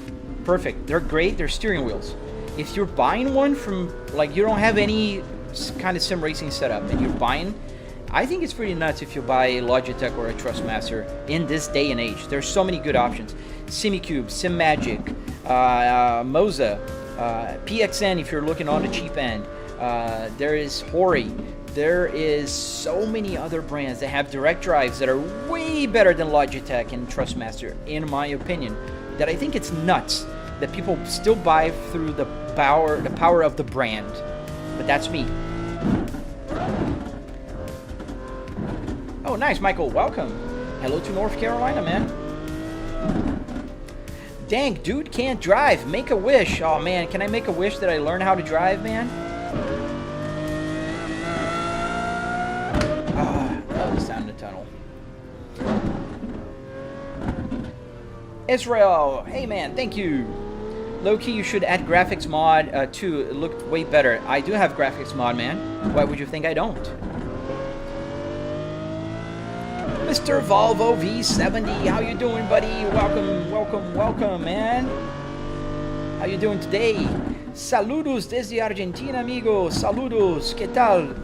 perfect. They're great. They're steering wheels. If you're buying one from, like, you don't have any kind of sim racing setup and you're buying, I think it's pretty nuts if you buy a Logitech or a Trustmaster in this day and age. There's so many good options. SimiCube, SimMagic, Moza, PXN if you're looking on the cheap end. There is Hori. There is so many other brands that have direct drives that are way better than Logitech and Trustmaster, in my opinion. That I think it's nuts that people still buy through the power of the brand. But that's me. Oh, nice, Michael. Welcome. Hello to North Carolina, man. Dang, dude can't drive. Make a wish. Oh, man. Can I make a wish that I learn how to drive, man? Love the sound of the tunnel. Israel. Hey, man. Thank you. Low-key, you should add graphics mod too. It looked way better. I do have graphics mod, man. Why would you think I don't? Mr. Volvo V70, how you doing, buddy? Welcome, welcome, welcome, man. How you doing today? Saludos desde Argentina, amigo. Saludos. ¿Qué tal,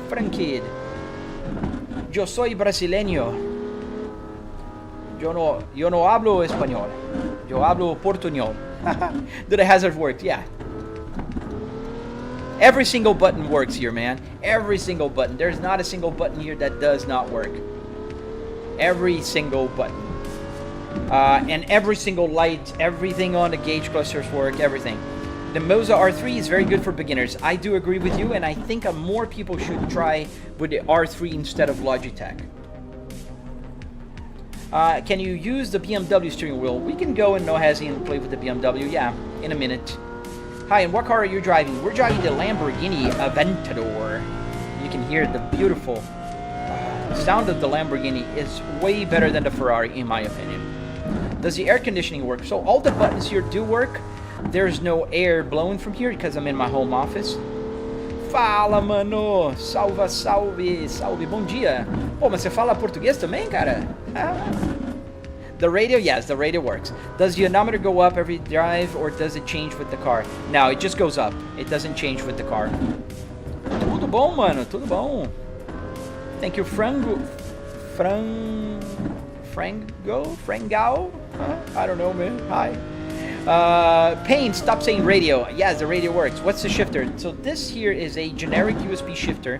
Frankid? Yo soy brasileño. Yo no hablo español. Yo hablo portuñol. Do the hazard work? Yeah. Every single button works here, man. Every single button. There's not a single button here that does not work. Every single button. And every single light, everything on the gauge clusters work, everything. The Moza R3 is very good for beginners. I do agree with you, and I think more people should try with the R3 instead of Logitech. Can you use the BMW steering wheel? We can go in NoHesy and play with the BMW, yeah, in a minute. Hi, and what car are you driving? We're driving the Lamborghini Aventador. You can hear the beautiful sound of the Lamborghini is way better than the Ferrari, in my opinion. Does the air conditioning work? So all the buttons here do work. There's no air blowing from here because I'm in my home office. Fala, mano! Salva, salve! Salve, bom dia! Pô, mas você fala português também, cara? The radio, yes, the radio works. Does the odometer go up every drive or does it change with the car? No, it just goes up. It doesn't change with the car. Tudo bom, mano? Tudo bom. Thank you, Frango? I don't know, man. Hi. Payne, stop saying radio. Yes, the radio works. What's the shifter? So this here is a generic USB shifter.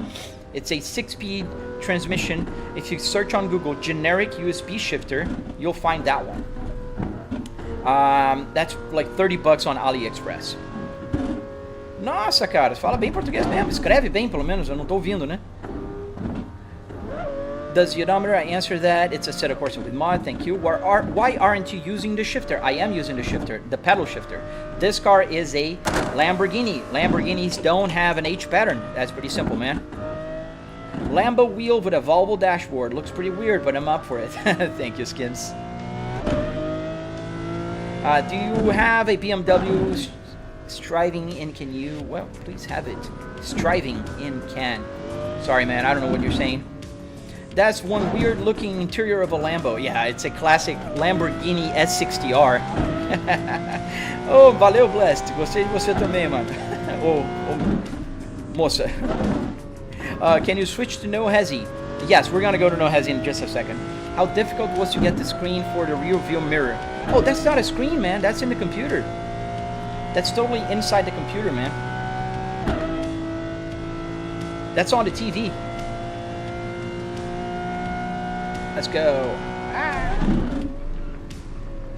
It's a 6-speed transmission. If you search on Google, generic USB shifter, you'll find that one. That's like $30 on AliExpress. Nossa, cara, fala bem português mesmo. Escreve bem, pelo menos. Eu não tô ouvindo, né? Does the odometer? I answer that. It's a set of course with mod. Thank you. Why aren't you using the shifter? I am using the shifter, the pedal shifter. This car is a Lamborghini. Lamborghinis don't have an H pattern. That's pretty simple, man. Lambo wheel with a Volvo dashboard. Looks pretty weird, but I'm up for it. Thank you, Skins. Do you have a BMW striving in can you? Well, please have it. Striving in can. Sorry, man. I don't know what you're saying. That's one weird looking interior of a Lambo. Yeah, it's a classic Lamborghini S60R. Oh, valeu, Blast. Gostei de você também, mano. Moça. Can you switch to NoHesy? Yes, we're gonna go to NoHesy in just a second. How difficult was to get the screen for the rear view mirror? Oh, that's not a screen, man. That's in the computer. That's totally inside the computer, man. That's on the TV. Let's go.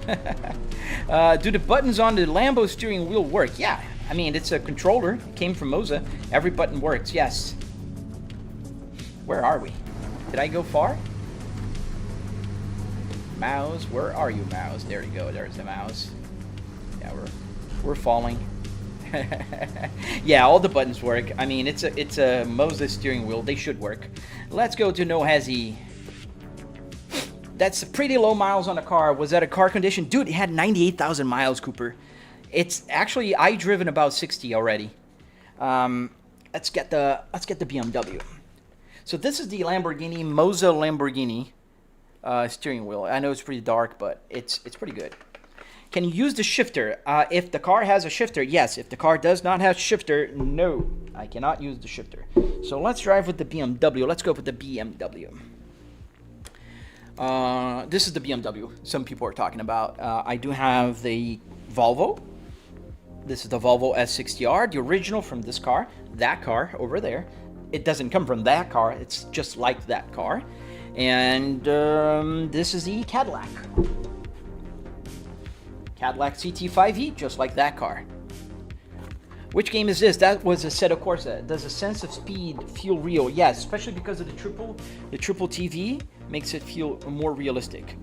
Do the buttons on the Lambo steering wheel work? Yeah, I mean, it's a controller. It came from Moza. Every button works, yes. Where are we? Did I go far? Mouse, where are you, mouse? There you go, there's the mouse. Yeah, we're falling. Yeah, all the buttons work. I mean, it's a Moza steering wheel. They should work. Let's go to NoHesy. That's pretty low miles on the car. Was that a car condition? Dude, it had 98,000 miles, Cooper. It's actually, I driven about 60 already. Let's get the BMW. So this is the Lamborghini, Moza Lamborghini steering wheel. I know it's pretty dark, but it's pretty good. Can you use the shifter? If the car has a shifter, yes. If the car does not have shifter, no. I cannot use the shifter. So let's drive with the BMW. Let's go with the BMW. This is the BMW some people are talking about. I do have the Volvo. This is the Volvo S60R, the original from this car. That car over there. It doesn't come from that car. It's just like that car. And this is the Cadillac. Cadillac CT5e, just like that car. Which game is this? That was Assetto Corsa. Does a sense of speed feel real? Yes, especially because of the triple TV makes it feel more realistic.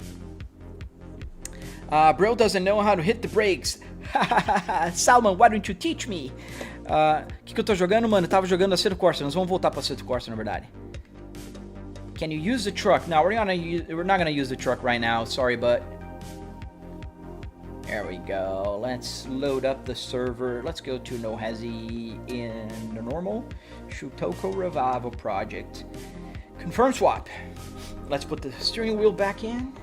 Bro doesn't know how to hit the brakes. Salman, why don't you teach me? Que eu tô jogando, mano? Eu tava jogando Assetto Corsa. Nós vamos voltar para Assetto Corsa, na verdade. Can you use the truck? No, we're not gonna use the truck right now. Sorry, but there we go. Let's load up the server. Let's go to NoHesy in the normal Shutoko Revival project. Confirm swap. Let's put the steering wheel back in.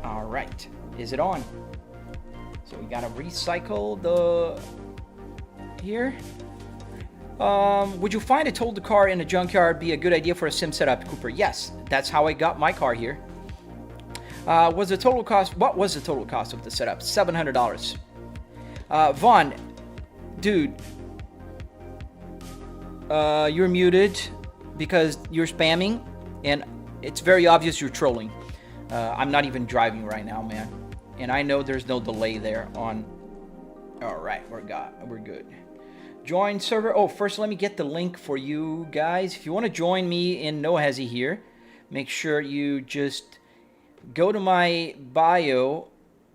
All right. Is it on? So we gotta recycle the here. Would you find a totaled car in a junkyard be a good idea for a sim setup, Cooper? Yes, that's how I got my car here. What was the total cost of the setup? $700. Vaughn, dude, you're muted because you're spamming, and it's very obvious you're trolling. I'm not even driving right now, man, and I know there's no delay there on. All right, we're good. Join server. Oh, first let me get the link for you guys. If you want to join me in NoHesy here, make sure you just go to my bio,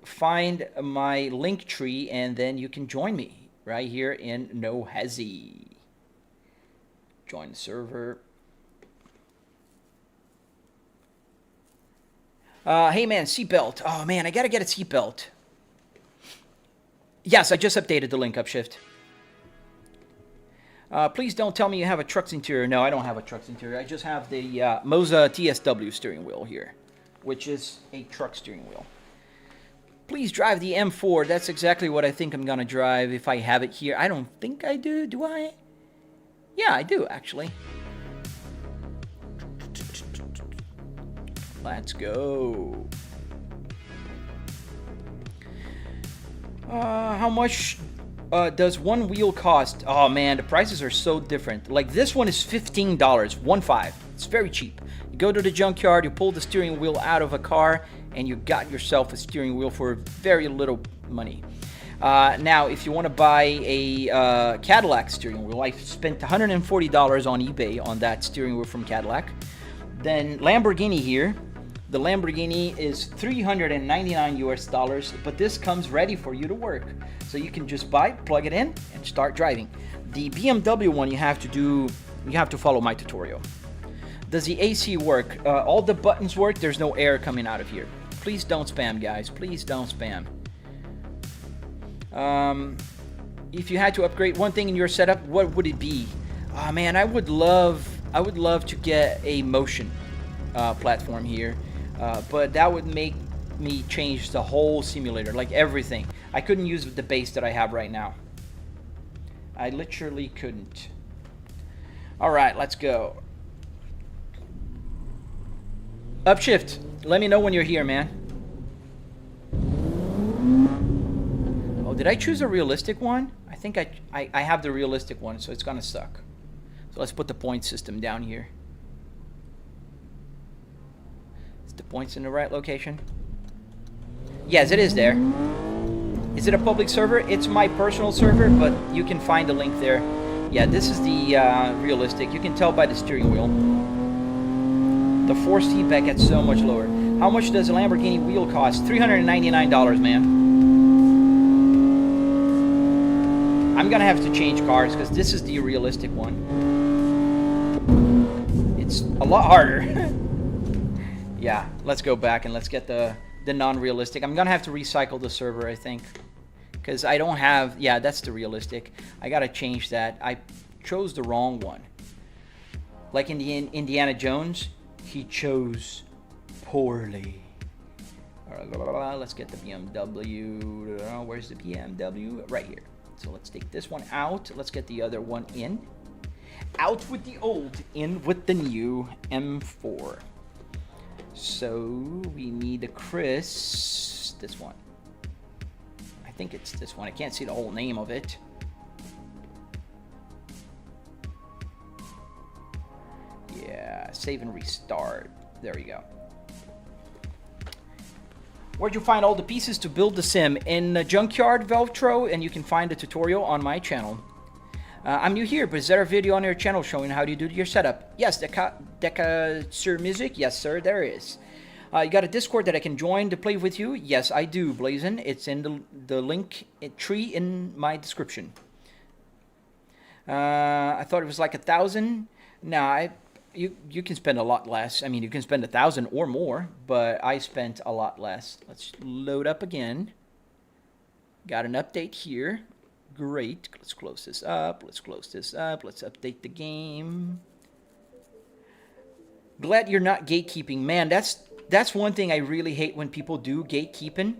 find my Linktree, and then you can join me right here in NoHesy. Join the server. Hey man, seatbelt. Oh man, I gotta get a seatbelt. Yes, I just updated the link, Upshift. Please don't tell me you have a truck's interior. No, I don't have a truck's interior. I just have the Moza TSW steering wheel here, which is a truck steering wheel. Please drive the M4. That's exactly what I think I'm going to drive if I have it here. I don't think I do. Do I? Yeah, I do, actually. Let's go. How much does one wheel cost? Oh man, the prices are so different. Like this one is $15, 1.5. It's very cheap. You go to the junkyard, you pull the steering wheel out of a car, and you got yourself a steering wheel for very little money. Now, if you want to buy a Cadillac steering wheel, I spent $140 on eBay on that steering wheel from Cadillac. Then Lamborghini here. The Lamborghini is $399 US, but this comes ready for you to work. So you can just buy, plug it in, and start driving. The BMW one you have to follow my tutorial. Does the AC work? All the buttons work. There's no air coming out of here. Please don't spam, guys. Please don't spam. If you had to upgrade one thing in your setup, what would it be? Oh man, I would love to get a motion platform here. But that would make me change the whole simulator, like everything. I couldn't use the base that I have right now. I literally couldn't. All right, let's go. Upshift, let me know when you're here, man. Oh, did I choose a realistic one? I think I have the realistic one, so it's gonna suck. So let's put the point system down here. The points in the right location. Yes, it is there. Is it a public server? It's my personal server, but you can find the link there. Yeah, this is the realistic. You can tell by the steering wheel. The forced feedback gets so much lower. How much does a Lamborghini wheel cost? $399, man. I'm gonna have to change cars because this is the realistic one. It's a lot harder. Yeah, let's go back and let's get the non-realistic. I'm gonna have to recycle the server, I think, because I don't have. Yeah, that's the realistic. I gotta change that. I chose the wrong one. Like in the Indiana Jones, he chose poorly. Let's get the BMW. Where's the BMW? Right here. So let's take this one out. Let's get the other one in. Out with the old, in with the new M4. So we need a Chris. This one. I think it's this one. I can't see the whole name of it. Yeah, save and restart. There we go. Where'd you find all the pieces to build the sim? In the Junkyard Veltro, and you can find a tutorial on my channel. I'm new here, but is there a video on your channel showing how do you do your setup? Yes, Deca Sir Music. Yes, sir, there is. You got a Discord that I can join to play with you? Yes, I do, Blazin. It's in the link tree in my description. I thought it was like 1,000. Nah, you can spend a lot less. I mean, you can spend 1,000 or more, but I spent a lot less. Let's load up again. Got an update here. Great. Let's close this up. Let's close this up. Let's update the game. Glad you're not gatekeeping. Man, that's one thing I really hate when people do gatekeeping.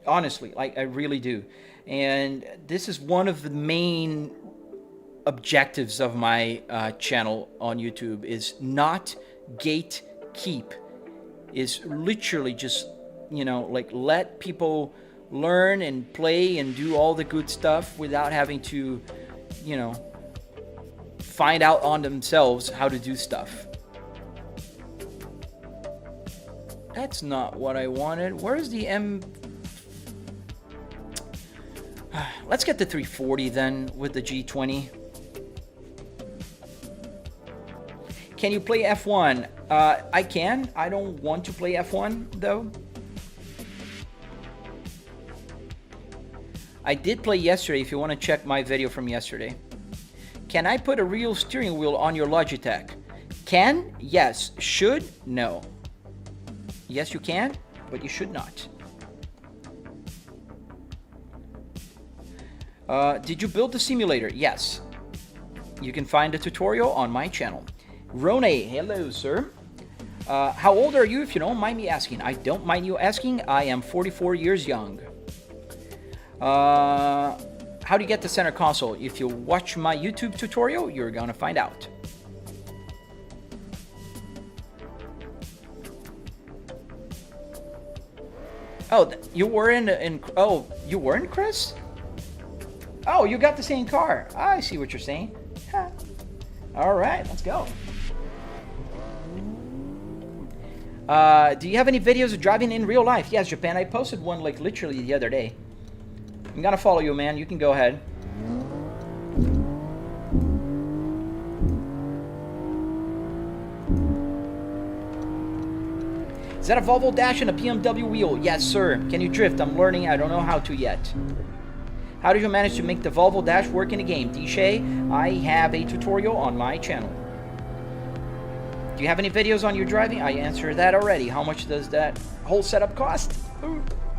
Honestly, like I really do. And this is one of the main objectives of my channel on YouTube is not gatekeep. Is literally just, you know, like let people learn and play and do all the good stuff without having to, you know, find out on themselves how to do stuff. That's not what I wanted. Where's the M? Let's get the 340 then with the G20. Can you play F1? I can. I don't want to play F1 though. I did play yesterday if you want to check my video from yesterday. Can I put a real steering wheel on your Logitech? Can? Yes. Should? No. Yes, you can, but you should not. Did you build the simulator? Yes. You can find a tutorial on my channel. Rone, hello, sir. How old are you, if you don't mind me asking? I don't mind you asking. I am 44 years young. How do you get the center console? If you watch my YouTube tutorial, you're gonna find out. Oh, you were in oh, you were in Chris? Oh, you got the same car. I see what you're saying. Huh. All right, let's go. Do you have any videos of driving in real life? Yes, Japan. I posted one like literally the other day. I'm gonna follow you, man. You can go ahead. Is that a Volvo dash and a BMW wheel? Yes, sir. Can you drift? I'm learning. I don't know how to yet. How did you manage to make the Volvo dash work in the game? Dishay, I have a tutorial on my channel. Do you have any videos on your driving? I answered that already. How much does that whole setup cost?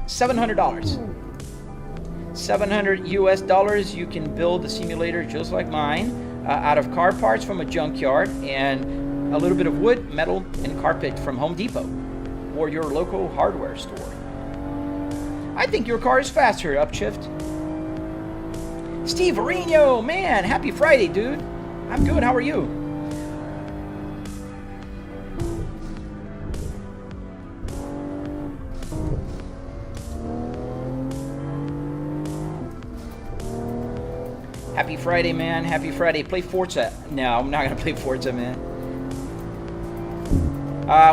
$700. 700 US dollars. You can build a simulator just like mine out of car parts from a junkyard and a little bit of wood, metal, and carpet from Home Depot or your local hardware store. I think your car is faster, Upshift. Steve Arino, man, happy Friday, dude. I'm good. How are you? Happy Friday, man. Happy Friday. Play Forza. No, I'm not going to play Forza, man.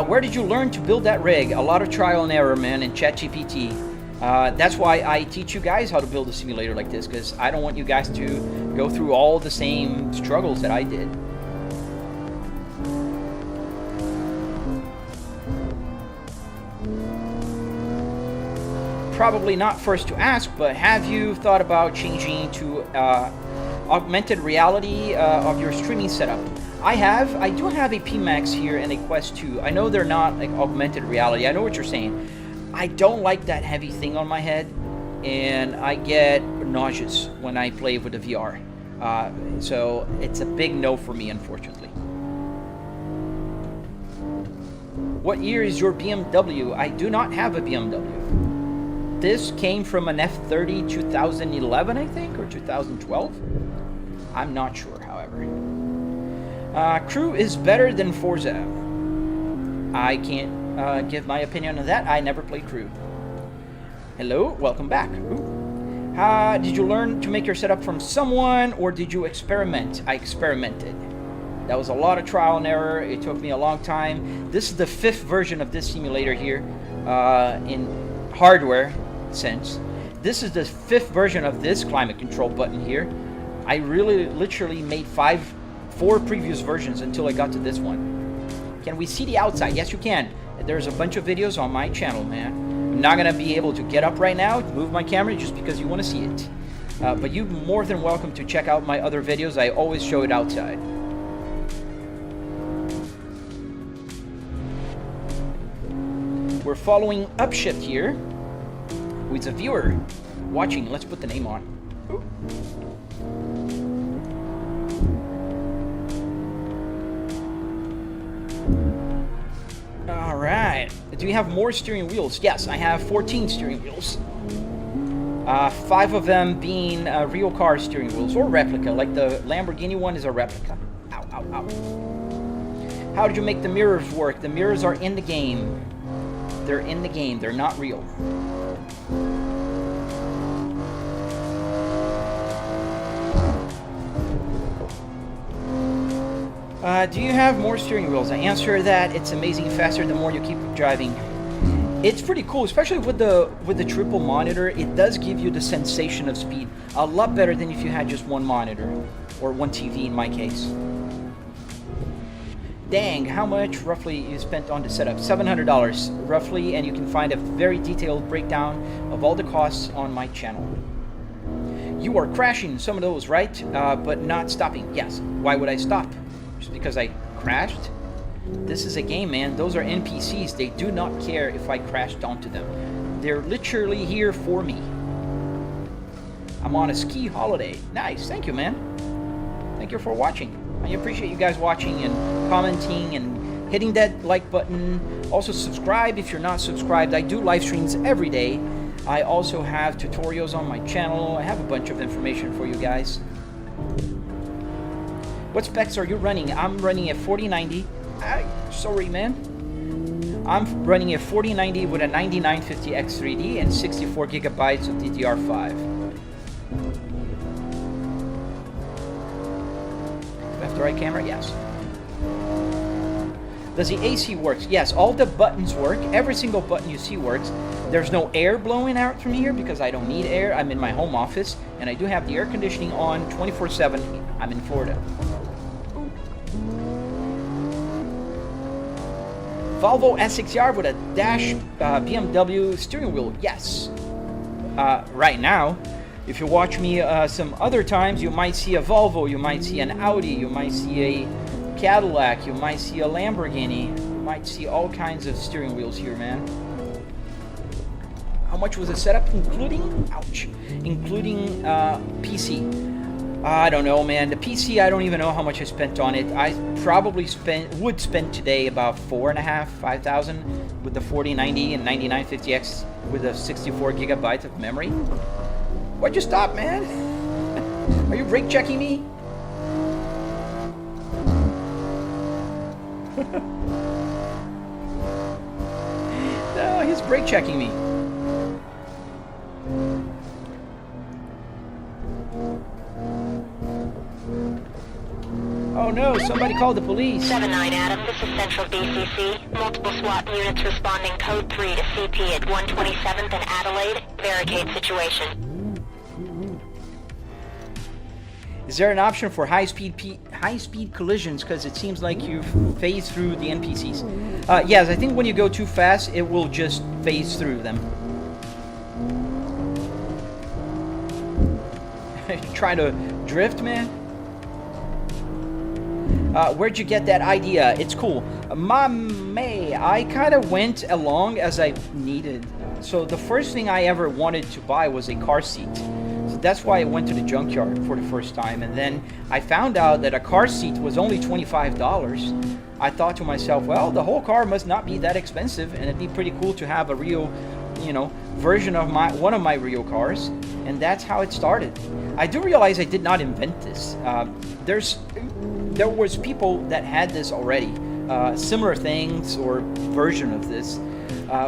Where did you learn to build that rig? A lot of trial and error, man, in ChatGPT. That's why I teach you guys how to build a simulator like this, because I don't want you guys to go through all the same struggles that I did. Probably not first to ask, but have you thought about changing to augmented reality of your streaming setup? I have. I do have a PMax here and a Quest 2. I know they're not like augmented reality. I know what you're saying. I don't like that heavy thing on my head, and I get nauseous when I play with the VR. So it's a big no for me, unfortunately. What year is your BMW? I do not have a BMW. This came from an F30 2011, I think, or 2012. I'm not sure, however. Crew is better than Forza. I can't give my opinion on that. I never played Crew. Hello, welcome back. Did you learn to make your setup from someone, or did you experiment? I experimented. That was a lot of trial and error. It took me a long time. This is the 5th version of this simulator here in hardware sense. This is the 5th version of this climate control button here. I really literally made 4 previous versions until I got to this one. Can we see the outside? Yes, you can. There's a bunch of videos on my channel, man. I'm not gonna be able to get up right now, move my camera just because you want to see it. But you're more than welcome to check out my other videos. I always show it outside. We're following Upshift here, who is a viewer watching. Let's put the name on. Ooh. All right. Do you have more steering wheels? Yes, I have 14 steering wheels. 5 of them being real car steering wheels or replica, like the Lamborghini one is a replica. Ow, ow, ow. How did you make the mirrors work? The mirrors are in the game. They're in the game. They're not real. Do you have more steering wheels? I answer that it's amazing faster the more you keep driving. It's pretty cool, especially with the triple monitor. It does give you the sensation of speed a lot better than if you had just one monitor or one TV in my case. Dang, how much roughly you spent on the setup? $700 roughly, and you can find a very detailed breakdown of all the costs on my channel. You are crashing some of those, right? But not stopping. Yes. Why would I stop? Just because I crashed? This is a game, man. Those are NPCs. They do not care if I crashed onto them. They're literally here for me. I'm on a ski holiday. Nice. Thank you, man. Thank you for watching. I appreciate you guys watching and commenting and hitting that like button. Also subscribe if you're not subscribed. I do live streams every day. I also have tutorials on my channel. I have a bunch of information for you guys. What specs are you running? I'm running a 4090. Sorry, man. I'm running a 4090 with a 9950X3D and 64 gigabytes of DDR5. Left to right camera? Yes. Does the AC work? Yes, all the buttons work. Every single button you see works. There's no air blowing out from here because I don't need air. I'm in my home office and I do have the air conditioning on 24/7. I'm in Florida. Volvo S6R with a dash BMW steering wheel. Yes. Right now, if you watch me some other times, you might see a Volvo, you might see an Audi, you might see a Cadillac, you might see a Lamborghini, you might see all kinds of steering wheels here, man. How much was the setup, including, ouch, including PC? I don't know, man. The PC, I don't even know how much I spent on it. I probably would spend today about $4,500 with the 4090 and 9950X with a 64 gigabytes of memory. Why'd you stop, man? Are you brake checking me? No, he's brake checking me. Oh no, somebody called the police. 7-9 Adam, this is Central BCC. Multiple SWAT units responding code 3 to CP at 127th and Adelaide. Barricade situation. Is there an option for high-speed collisions? Because it seems like you phase through the NPCs. Yes, I think when you go too fast, it will just phase through them. Trying to drift, man? Where'd you get that idea? It's cool. I kind of went along as I needed. So the first thing I ever wanted to buy was a car seat. So that's why I went to the junkyard for the first time. And then I found out that a car seat was only $25. I thought to myself, well, the whole car must not be that expensive, and it'd be pretty cool to have a real, you know, version of one of my real cars. And that's how it started. I do realize I did not invent this. There was people that had this already, similar things or version of this.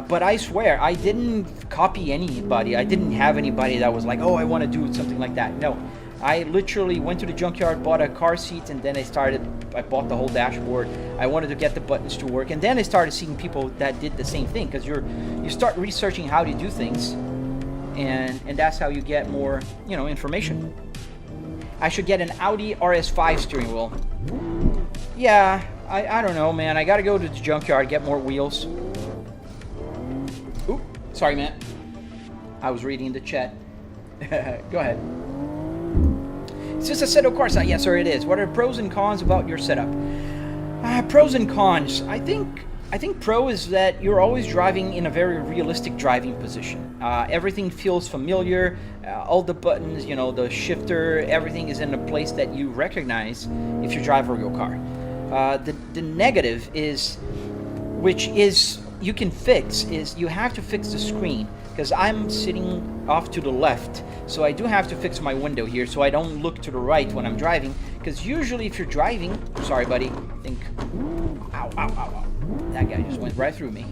But I swear, I didn't copy anybody. I didn't have anybody that was like, oh, I want to do something like that. No, I literally went to the junkyard, bought a car seat, and then I bought the whole dashboard. I wanted to get the buttons to work, and then I started seeing people that did the same thing, because you start researching how to do things, and that's how you get more, you know, information. I should get an Audi RS5 steering wheel. Yeah, I don't know, man. I gotta go to the junkyard, get more wheels. Oop, sorry, man. I was reading the chat. Go ahead. Is this a setup car? Yes, sir, it is. What are the pros and cons about your setup? Pros and cons. I think pro is that you're always driving in a very realistic driving position. Everything feels familiar. All the buttons, you know, the shifter, everything is in a place that you recognize if you drive a real car. The negative is, which is you can fix, is you have to fix the screen, because I'm sitting off to the left, so I do have to fix my window here so I don't look to the right when I'm driving, because usually if you're driving, sorry buddy, ow, that guy just went right through me.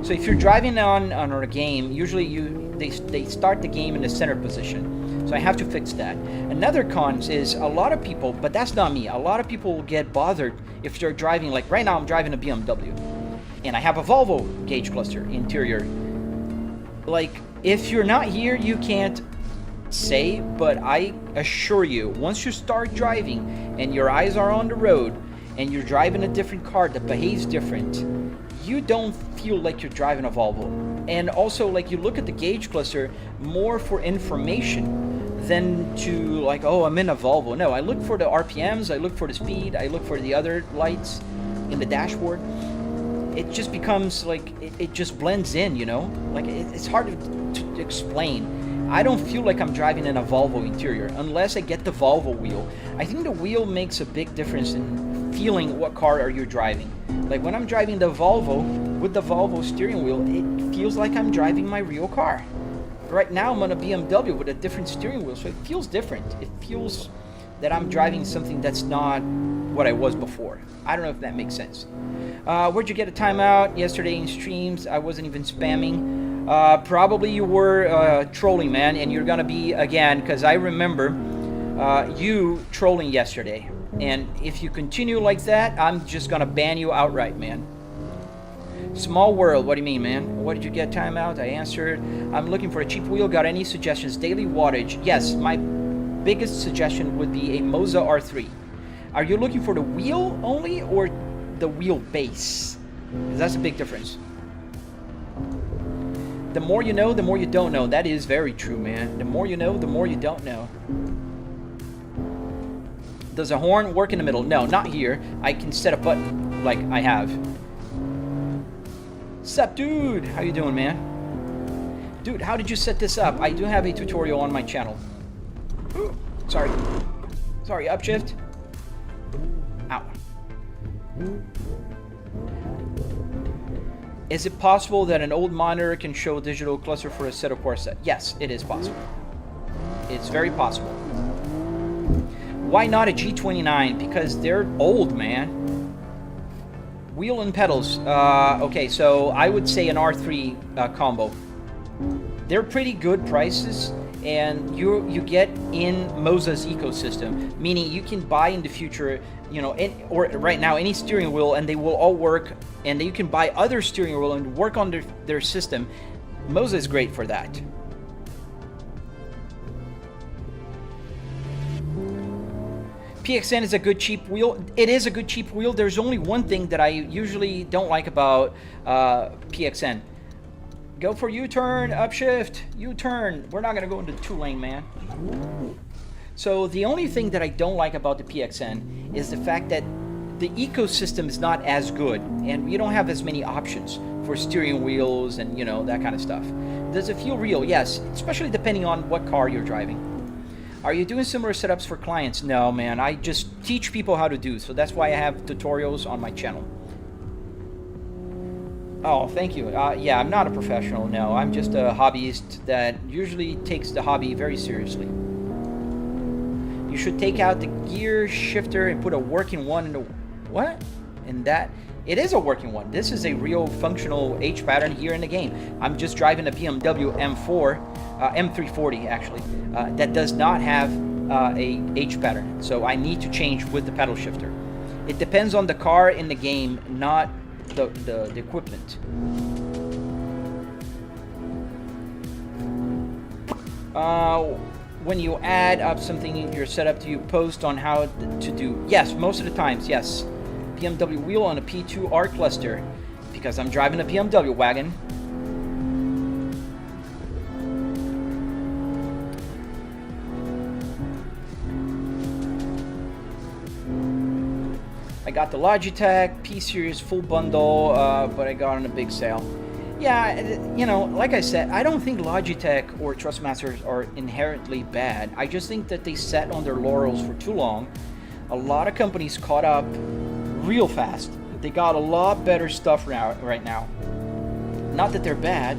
So if you're driving on a game, usually they start the game in the center position. So I have to fix that. Another con is a lot of people, but that's not me, a lot of people will get bothered if they're driving, like right now I'm driving a BMW. And I have a Volvo gauge cluster interior. Like, if you're not here, you can't say, but I assure you, once you start driving and your eyes are on the road and you're driving a different car that behaves different, you don't feel like you're driving a Volvo. And also, like, you look at the gauge cluster more for information than to like, oh, I'm in a Volvo. No, I look for the RPMs, I look for the speed, I look for the other lights in the dashboard. It just becomes like, it just blends in, you know? Like, it's hard to explain. I don't feel like I'm driving in a Volvo interior unless I get the Volvo wheel. I think the wheel makes a big difference in feeling what car are you driving. Like, when I'm driving the Volvo with the Volvo steering wheel, it feels like I'm driving my real car. Right now I'm on a BMW with a different steering wheel, so it feels different. It feels that I'm driving something that's not what I was before. I don't know if that makes sense. Where'd you get a timeout? Yesterday in streams, I wasn't even spamming. Probably you were trolling, man, and you're gonna be again, because I remember you trolling yesterday. And if you continue like that, I'm just gonna ban you outright, man. Small world, what do you mean, man? What did you get timeout? I answered, I'm looking for a cheap wheel. Got any suggestions? Daily wattage. Yes, my biggest suggestion would be a Moza R3. Are you looking for the wheel only or the wheelbase? Because that's a big difference. The more you know, the more you don't know. That is very true, man. The more you know, the more you don't know. Does a horn work in the middle? No, not here. I can set a button like I have. Sup, dude? How you doing, man? Dude, how did you set this up? I do have a tutorial on my channel. Ooh, sorry. Sorry, upshift. Ow. Is it possible that an old monitor can show digital cluster for a set of core set? Yes, it is possible. It's very possible. Why not a G29? Because they're old, man. Wheel and pedals. Okay, so I would say an R3 combo. They're pretty good prices, and you get in Moza's ecosystem, meaning you can buy in the future, you know, or right now, any steering wheel, and they will all work, and you can buy other steering wheel and work on their system. Moza is great for that. PXN is a good cheap wheel. It is a good cheap wheel. There's only one thing that I usually don't like about PXN. Go for U-turn, upshift, U-turn. We're not gonna go into 2-lane, man. So the only thing that I don't like about the PXN is the fact that the ecosystem is not as good, and you don't have as many options for steering wheels and, you know, that kind of stuff. Does it feel real? Yes, especially depending on what car you're driving. Are you doing similar setups for clients? No, man. I just teach people how to do. So that's why I have tutorials on my channel. Oh, thank you. Yeah, I'm not a professional. No, I'm just a hobbyist that usually takes the hobby very seriously. You should take out the gear shifter and put a working one in the... What? In that... It is a working one. This is a real functional H pattern here in the game. I'm just driving a BMW M4, M340 actually, that does not have a H pattern. So I need to change with the pedal shifter. It depends on the car in the game, not the equipment. When you add up something in your setup, do you post on how to do? Yes, most of the times, yes. BMW wheel on a P2R cluster because I'm driving a BMW wagon. I got the Logitech P-Series full bundle, but I got on a big sale. Yeah, you know, like I said, I don't think Logitech or Trustmasters are inherently bad. I just think that they sat on their laurels for too long. A lot of companies caught up real fast. They got a lot better stuff right now. Not that they're bad,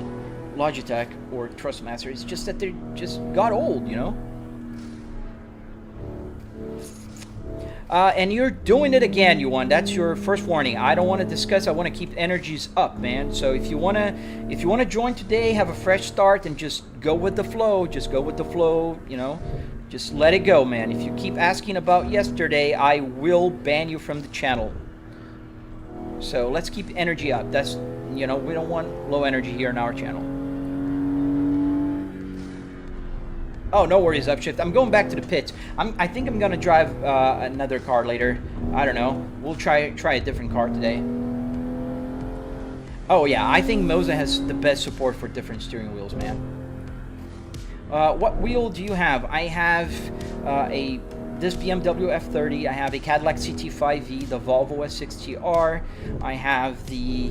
Logitech or Trustmaster. It's just that they just got old, you know. And you're doing it again, Yuan. That's your first warning. I don't want to discuss. I want to keep energies up, man. So if you wanna join today, have a fresh start, and just go with the flow. Just go with the flow. You know. Just let it go, man. If you keep asking about yesterday, I will ban you from the channel. So let's keep energy up. That's, you know, we don't want low energy here on our channel. Oh, no worries, upshift. I'm going back to the pits. I think I'm gonna drive another car later. I don't know. We'll try a different car today. Oh yeah, I think Moza has the best support for different steering wheels, man. What wheel do you have? I have this BMW F30. I have a Cadillac CT5V, the Volvo S60R. I have the,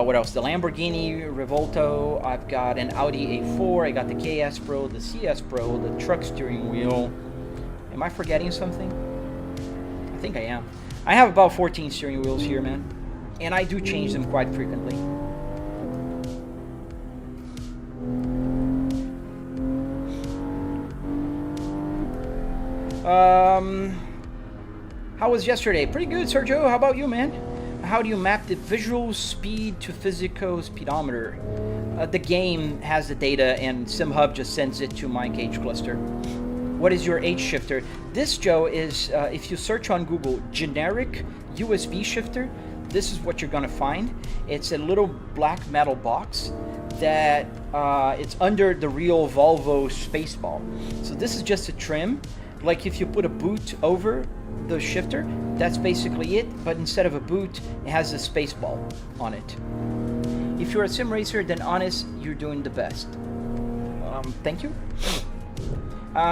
what else? The Lamborghini Revolto. I've got an Audi A4. I got the KS Pro, the CS Pro, the truck steering wheel. Am I forgetting something? I think I am. I have about 14 steering wheels here, man. And I do change them quite frequently. How was yesterday? Pretty good, Sergio. How about you, man? How do you map the visual speed to physical speedometer? The game has the data, and SimHub just sends it to my gauge cluster. What is your H shifter? This, Joe, is, if you search on Google, generic USB shifter, this is what you're gonna find. It's a little black metal box that it's under the real Volvo Spaceball. So this is just a trim. Like if you put a boot over the shifter, that's basically it, but instead of a boot, it has a space ball on it. If you're a sim racer, then honest, you're doing the best. Thank you.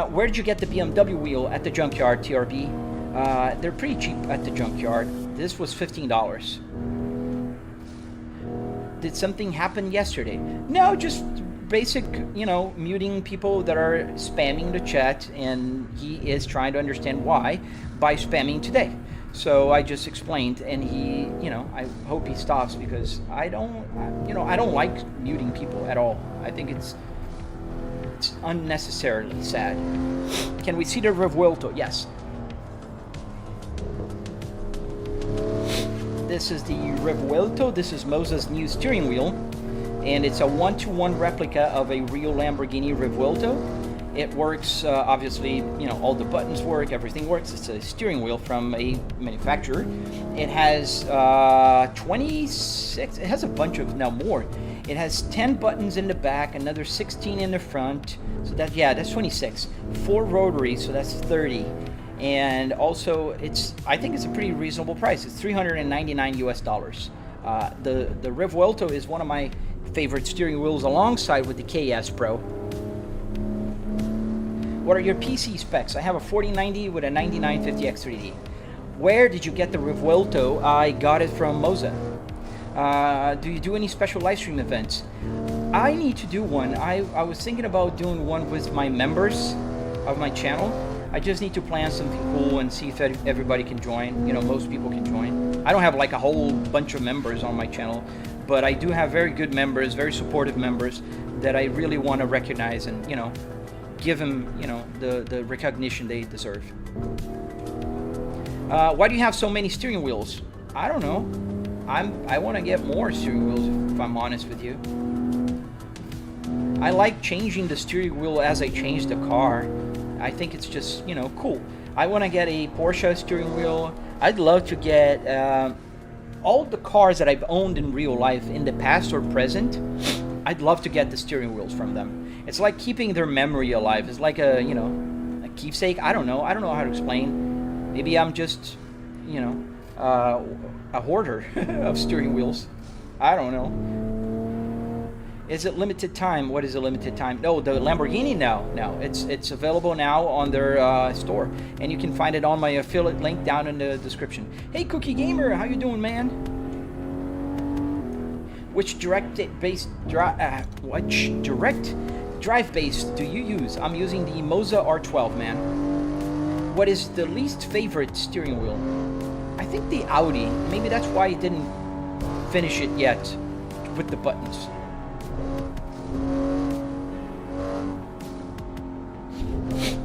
Where did you get the BMW wheel? At the junkyard, TRB. They're pretty cheap at the junkyard. This was $15. Did something happen yesterday? No, just basic, you know, muting people that are spamming the chat, and he is trying to understand why by spamming today. So I just explained, and he, you know, I hope he stops, because I don't like muting people at all. I think it's unnecessarily sad. Can we see the Revuelto? Yes. This is the Revuelto. This is Moza's new steering wheel, and it's a 1-to-1 replica of a real Lamborghini Revuelto. It works, obviously, you know, all the buttons work, everything works. It's a steering wheel from a manufacturer. It has 26, it has a bunch of, now more. It has 10 buttons in the back, another 16 in the front. So that, yeah, that's 26. 4 rotary, so that's 30. And also, I think it's a pretty reasonable price. It's $399 US. The Revuelto is one of my favorite steering wheels alongside with the KS Pro. What are your PC specs? I have a 4090 with a 9950X3D. Where did you get the Revuelto? I got it from Moza. Do you do any special live stream events? I need to do one. I was thinking about doing one with my members of my channel. I just need to plan something cool and see if everybody can join. You know, most people can join. I don't have like a whole bunch of members on my channel, but I do have very good members, very supportive members that I really want to recognize and, you know, give them, you know, the recognition they deserve. Why do you have so many steering wheels? I don't know. I want to get more steering wheels, if I'm honest with you. I like changing the steering wheel as I change the car. I think it's just, you know, cool. I want to get a Porsche steering wheel. I'd love to get all the cars that I've owned in real life in the past or present. I'd love to get the steering wheels from them. It's like keeping their memory alive. It's like a, you know, a keepsake. I don't know how to explain. Maybe I'm just, you know, a hoarder of steering wheels. I don't know. Is it limited time? What is a limited time? No, the Lamborghini now. It's available now on their store, and you can find it on my affiliate link down in the description. Hey, Cookie Gamer, how you doing, man? Which direct drive base do you use? I'm using the Moza R12, man. What is the least favorite steering wheel? I think the Audi. Maybe that's why it didn't finish it yet with the buttons.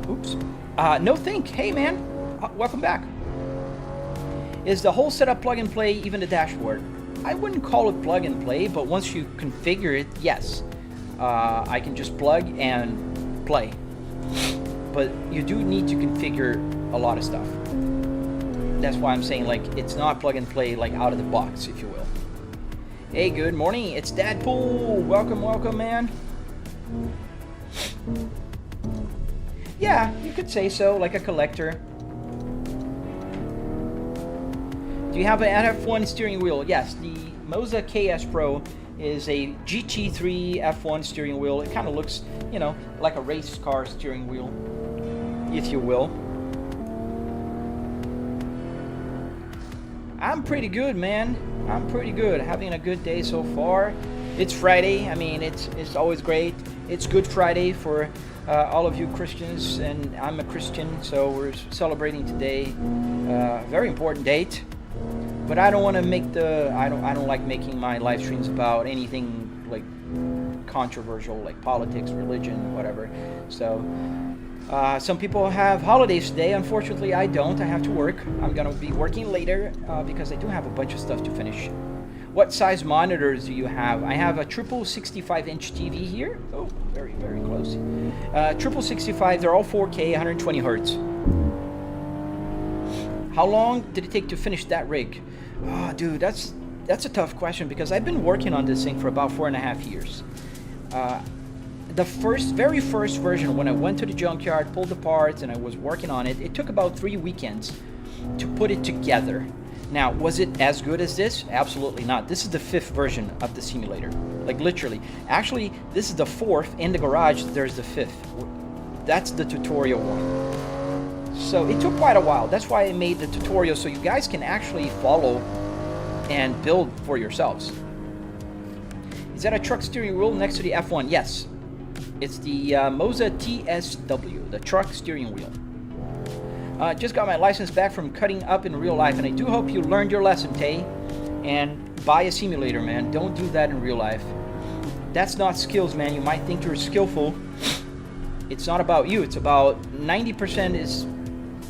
Oops. No think. Hey, man. Welcome back. Is the whole setup plug and play, even the dashboard? I wouldn't call it plug and play, but once you configure it, yes. I can just plug and play. But you do need to configure a lot of stuff. That's why I'm saying, like, it's not plug and play, like, out of the box, if you will. Hey, good morning. It's Dadpool. Welcome, man. Yeah, you could say so, like a collector. Do you have an F1 steering wheel? Yes, the Moza KS Pro is a GT3 F1 steering wheel. It kind of looks, you know, like a race car steering wheel, if you will. I'm pretty good, man. I'm pretty good. Having a good day so far. It's Friday. I mean, it's always great. It's Good Friday for all of you Christians, and I'm a Christian, so we're celebrating today. Very important date. But I don't want to make I don't like making my live streams about anything like controversial, like politics, religion, whatever. So some people have holidays today. Unfortunately, I don't. I have to work. I'm gonna be working later because I do have a bunch of stuff to finish. What size monitors do you have? I have a triple 65-inch TV here. Oh, very, very close. Triple 65. They're all 4K, 120 hertz. How long did it take to finish that rig? Oh, dude, that's a tough question because I've been working on this thing for about 4.5 years. The very first version, when I went to the junkyard, pulled the parts, and I was working on it, it took about 3 weekends to put it together. Now, was it as good as this? Absolutely not. This is the 5th version of the simulator. Like, literally. Actually, this is the 4th. In the garage, there's the 5th. That's the tutorial one. So it took quite a while. That's why I made the tutorial, so you guys can actually follow and build for yourselves. Is that a truck steering wheel next to the F1? Yes. It's the Moza TSW, the truck steering wheel. Just got my license back from cutting up in real life, and I do hope you learned your lesson, Tay. And buy a simulator, man. Don't do that in real life. That's not skills, man. You might think you're skillful. It's not about you. It's about 90% is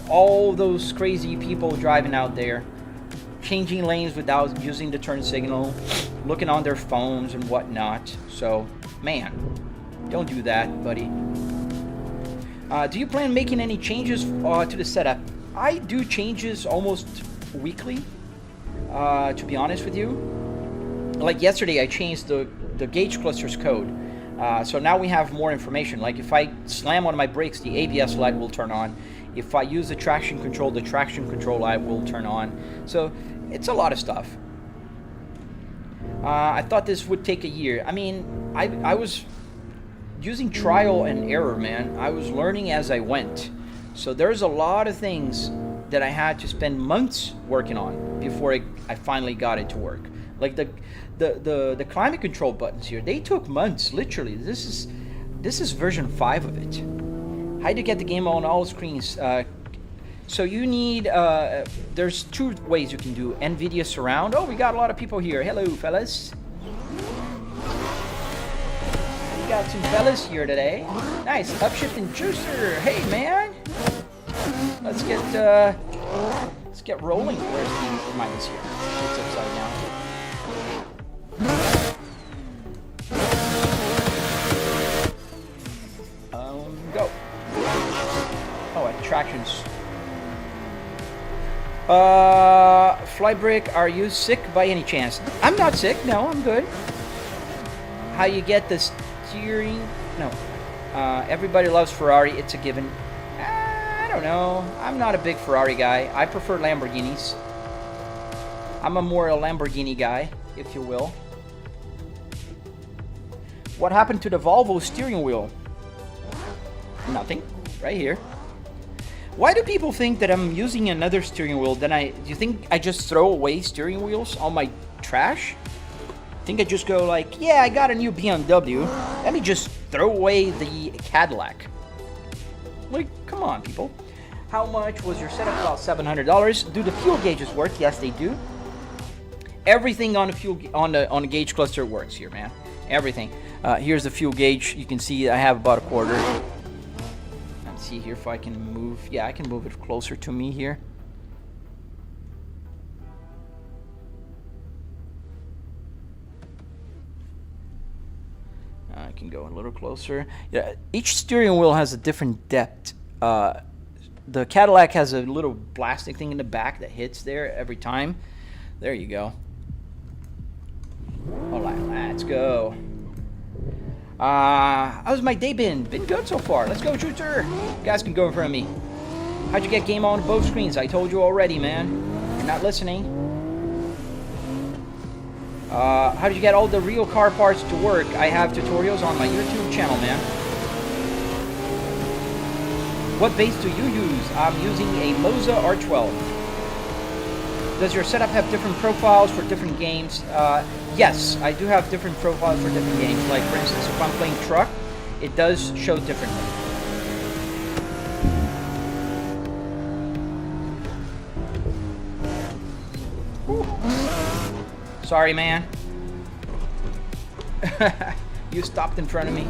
all those crazy people driving out there, changing lanes without using the turn signal, looking on their phones and whatnot. So, man, don't do that, buddy. Do you plan making any changes to the setup? I do changes almost weekly, to be honest with you. Like yesterday, I changed the gauge cluster's code. So now we have more information. Like if I slam on my brakes, the ABS light will turn on. If I use the traction control light will turn on. So it's a lot of stuff. I thought this would take a year. I mean, I was using trial and error, man. I was learning as I went. So there's a lot of things that I had to spend months working on before I finally got it to work. Like the climate control buttons here, they took months, literally. This is version 5 of it. How to get the game on all screens? So you need, there's 2 ways you can do NVIDIA Surround. Oh, we got a lot of people here. Hello, fellas. We got some fellas here today. Nice, upshift and juicer. Hey, man. Let's get rolling. Where's the minus here? It's upside down. Go. Oh, attractions. Flybrick, are you sick by any chance? I'm not sick. No, I'm good. How you get the steering? No. Everybody loves Ferrari. It's a given. I don't know. I'm not a big Ferrari guy. I prefer Lamborghinis. I'm a more Lamborghini guy, if you will. What happened to the Volvo steering wheel? Nothing. Right here. Why do people think that I'm using another steering wheel? Do you think I just throw away steering wheels on my trash? Think I just go like, yeah, I got a new BMW. Let me just throw away the Cadillac. Like, come on, people. How much was your setup? About $700. Do the fuel gauges work? Yes, they do. Everything on the fuel on the gauge cluster works here, man. Everything. Here's the fuel gauge. You can see I have about a quarter. Let's see here if I can move. Yeah, I can move it closer to me here. I can go a little closer. Yeah, each steering wheel has a different depth. The Cadillac has a little plastic thing in the back that hits there every time. There you go. Alright, let's go. How's my day been? Been good so far. Let's go, shooter. You guys can go in front of me. How'd you get game on both screens? I told you already, man. You're not listening. How did you get all the real car parts to work? I have tutorials on my YouTube channel, man. What base do you use? I'm using a Moza R12. Does your setup have different profiles for different games? Yes, I do have different profiles for different games. Like, for instance, if I'm playing truck, it does show differently. Whew. Sorry, man. You stopped in front of me.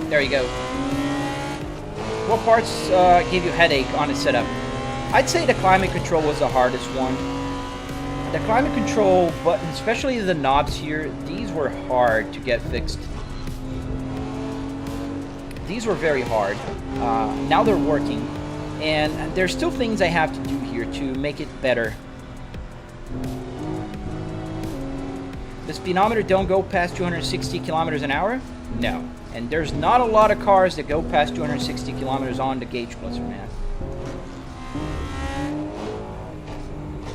There you go. What parts gave you headache on the setup? I'd say the climate control was the hardest one. The climate control button, especially the knobs here, these were hard to get fixed. These were very hard. Now they're working. And there's still things I have to do here to make it better. The speedometer don't go past 260 kilometers an hour? No. And there's not a lot of cars that go past 260 kilometers on the gauge cluster, man.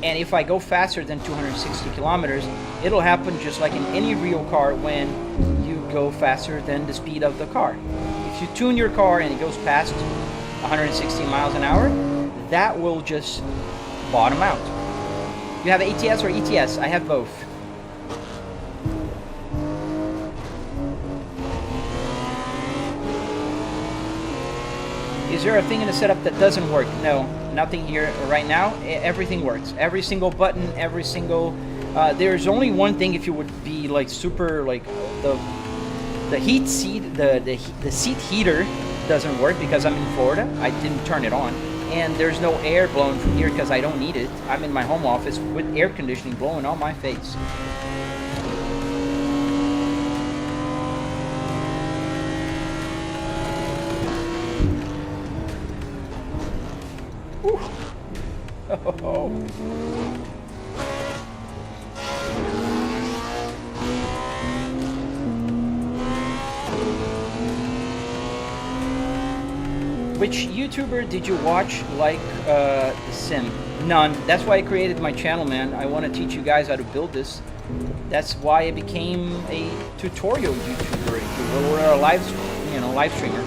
And if I go faster than 260 kilometers, it'll happen just like in any real car when you go faster than the speed of the car. If you tune your car and it goes past 160 miles an hour, that will just bottom out. You have ATS or ETS? I have both. Is there a thing in the setup that doesn't work? No, nothing here right now. Everything works. Every single button, every single... there's only one thing if you would be like super, like the heat seat, the seat heater doesn't work because I'm in Florida. I didn't turn it on. And there's no air blowing from here because I don't need it. I'm in my home office with air conditioning blowing on my face. Which YouTuber did you watch like The Sim? None. That's why I created my channel, man. I want to teach you guys how to build this. That's why I became a tutorial YouTuber, if you will, or a live streamer.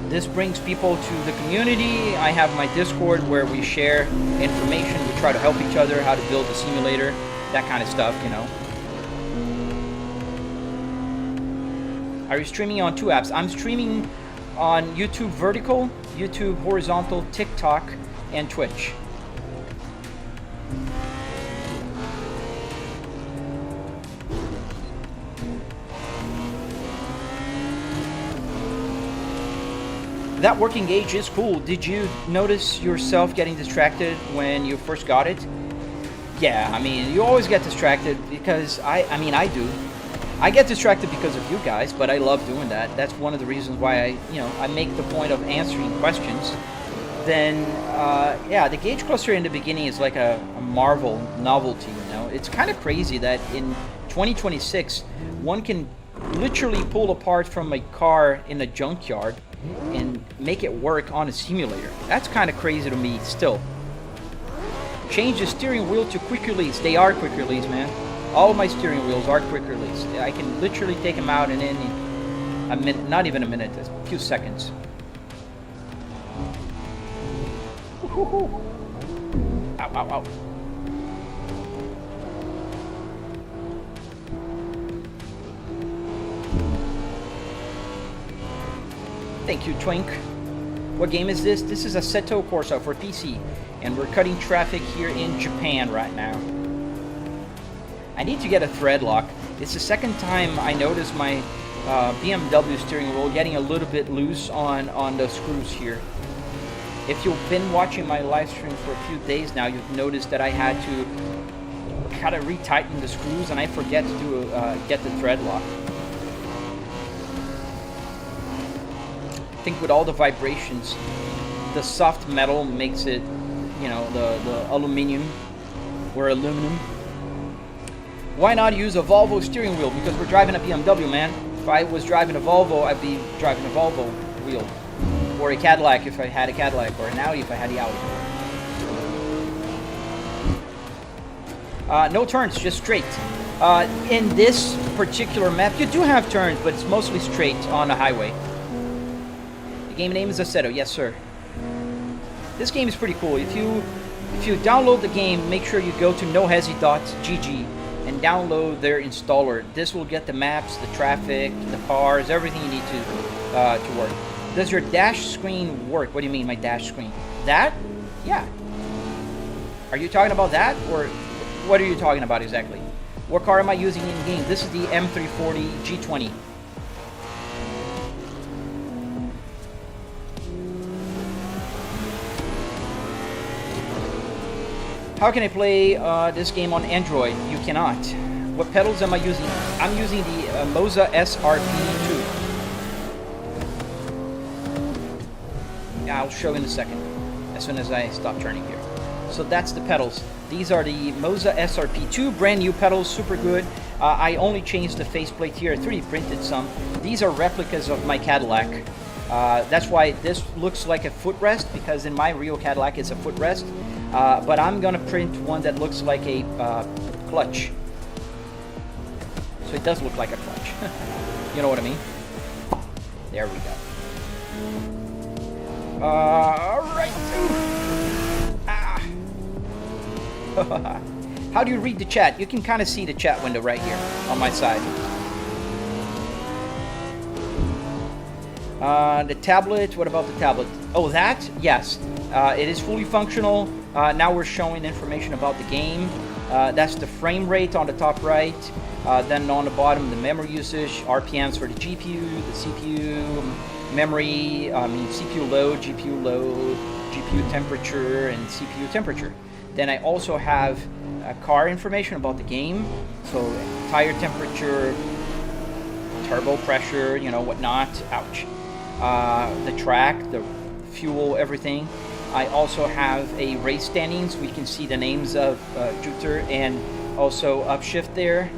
This brings people to the community. I have my Discord where we share information. We try to help each other how to build a simulator, that kind of stuff, you know. Are you streaming on 2 apps? I'm streaming on YouTube Vertical, YouTube Horizontal, TikTok, and Twitch. That working gauge is cool. Did you notice yourself getting distracted when you first got it? Yeah, I mean, you always get distracted because I do. I get distracted because of you guys, but I love doing that. That's one of the reasons why I make the point of answering questions. Then, yeah, the gauge cluster in the beginning is like a Marvel novelty, you know. It's kind of crazy that in 2026, one can literally pull apart from a car in a junkyard and make it work on a simulator. That's kind of crazy to me still. Change the steering wheel to quick release. They are quick release, man. All of my steering wheels are quick release. I can literally take them out in a minute, not even a minute, a few seconds. Ow, ow, ow. Thank you, Twink. What game is this? This is Assetto Corsa for PC, and we're cutting traffic here in Japan right now. I need to get a thread lock. It's the second time I noticed my BMW steering wheel getting a little bit loose on the screws here. If you've been watching my live stream for a few days now, you've noticed that I had to kind of retighten the screws, and I forget to get the thread lock. I think with all the vibrations, the soft metal makes it, you know, the aluminum or aluminum. Why not use a Volvo steering wheel? Because we're driving a BMW, man. If I was driving a Volvo, I'd be driving a Volvo wheel. Or a Cadillac if I had a Cadillac, or an Audi if I had the Audi. No turns, just straight. In this particular map, you do have turns, but it's mostly straight on a highway. The game name is Assetto, yes sir. This game is pretty cool. If you download the game, make sure you go to NoHesy.gg and download their installer. This will get the maps, the traffic, the cars, everything you need to work. Does your dash screen work? What do you mean, my dash screen? That? Yeah. Are you talking about that, or what are you talking about exactly? What car am I using in game? This is the M340 G20. How can I play this game on Android? You cannot. What pedals am I using? I'm using the Moza SRP2. Yeah, I'll show in a second, as soon as I stop turning here. So that's the pedals. These are the Moza SRP2, brand new pedals, super good. I only changed the faceplate here. I 3D printed some. These are replicas of my Cadillac. That's why this looks like a footrest, because in my real Cadillac it's a footrest. But I'm gonna print one that looks like a clutch. So it does look like a clutch. You know what I mean? There we go. Alright. Ah. How do you read the chat? You can kind of see the chat window right here on my side. The tablet, what about the tablet? Oh, that? Yes. It is fully functional. Now we're showing information about the game. That's the frame rate on the top right. Then on the bottom, the memory usage, RPMs for the GPU, the CPU, memory, CPU load, GPU temperature, and CPU temperature. Then I also have car information about the game. So tire temperature, turbo pressure, you know, whatnot. Ouch. The track, the fuel, everything. I also have a race standings. We can see the names of Jupiter and also Upshift there.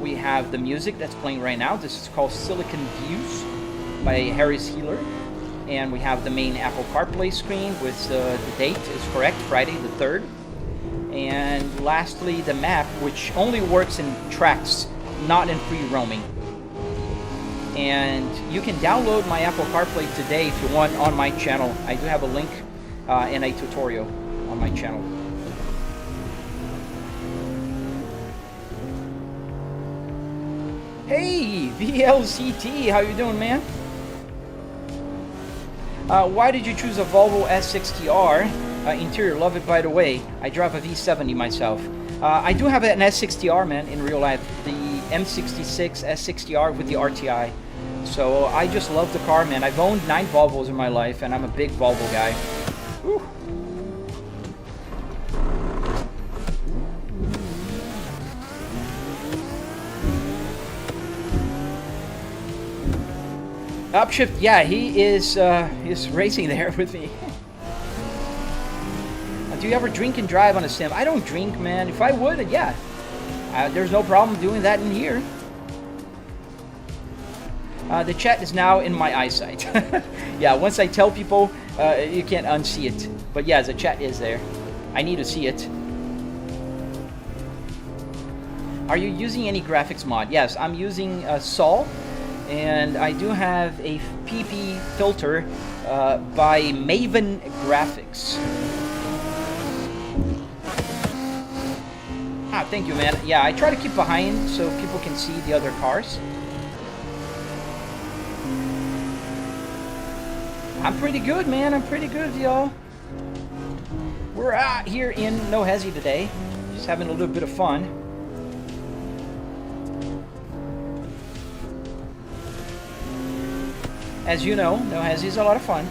We have the music that's playing right now. This is called Silicon Views by Harris Healer. And we have the main Apple CarPlay screen with the date is correct, Friday the 3rd. And lastly, the map, which only works in tracks, not in free roaming. And you can download my Apple CarPlay today if you want on my channel. I do have a link and a tutorial on my channel. Hey, VLCT, how you doing, man? Why did you choose a Volvo S60R? Interior, love it, by the way. I drive a V70 myself. I do have an S60R, man, in real life. The M66 S60R with the RTI. So I just love the car, man. I've owned 9 Volvos in my life, and I'm a big Volvo guy. Whew. Upshift, yeah, he is racing there with me. Do you ever drink and drive on a sim? I don't drink, man. If I would, yeah. There's no problem doing that in here. The chat is now in my eyesight. Yeah, once I tell people, you can't unsee it. But yeah, the chat is there. I need to see it. Are you using any graphics mod? Yes, I'm using Sol. And I do have a PP filter by Maven Graphics. Ah, thank you, man. Yeah, I try to keep behind so people can see the other cars. I'm pretty good, man. I'm pretty good, y'all. We're out here in NoHesy today. Just having a little bit of fun. As you know, NoHesy is a lot of fun.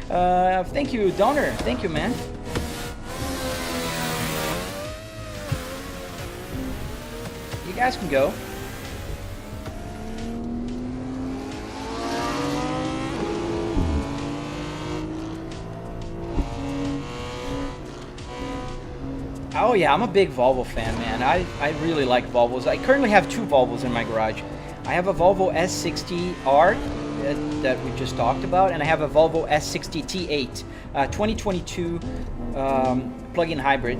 Thank you, Donner. Thank you, man. You guys can go. Oh yeah, I'm a big Volvo fan, man. I really like Volvos. I currently have 2 Volvos in my garage. I have a Volvo S60R that we just talked about, and I have a Volvo S60 T8 2022 plug-in hybrid.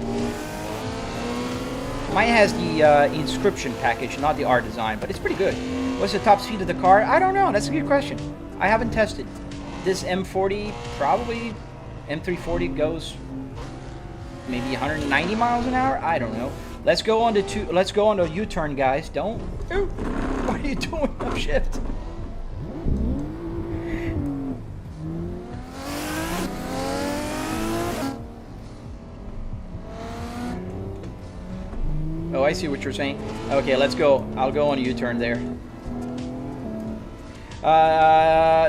Mine has the inscription package, not the R design, but it's pretty good. What's the top speed of the car? I don't know. That's a good question. I haven't tested. This M40, probably M340 goes maybe 190 miles an hour. I don't know. Let's go on to let's go on to U-turn, guys. Don't. Ooh, what are you doing? Oh, shift. Oh, I see what you're saying. Okay, let's go. I'll go on a U-turn there.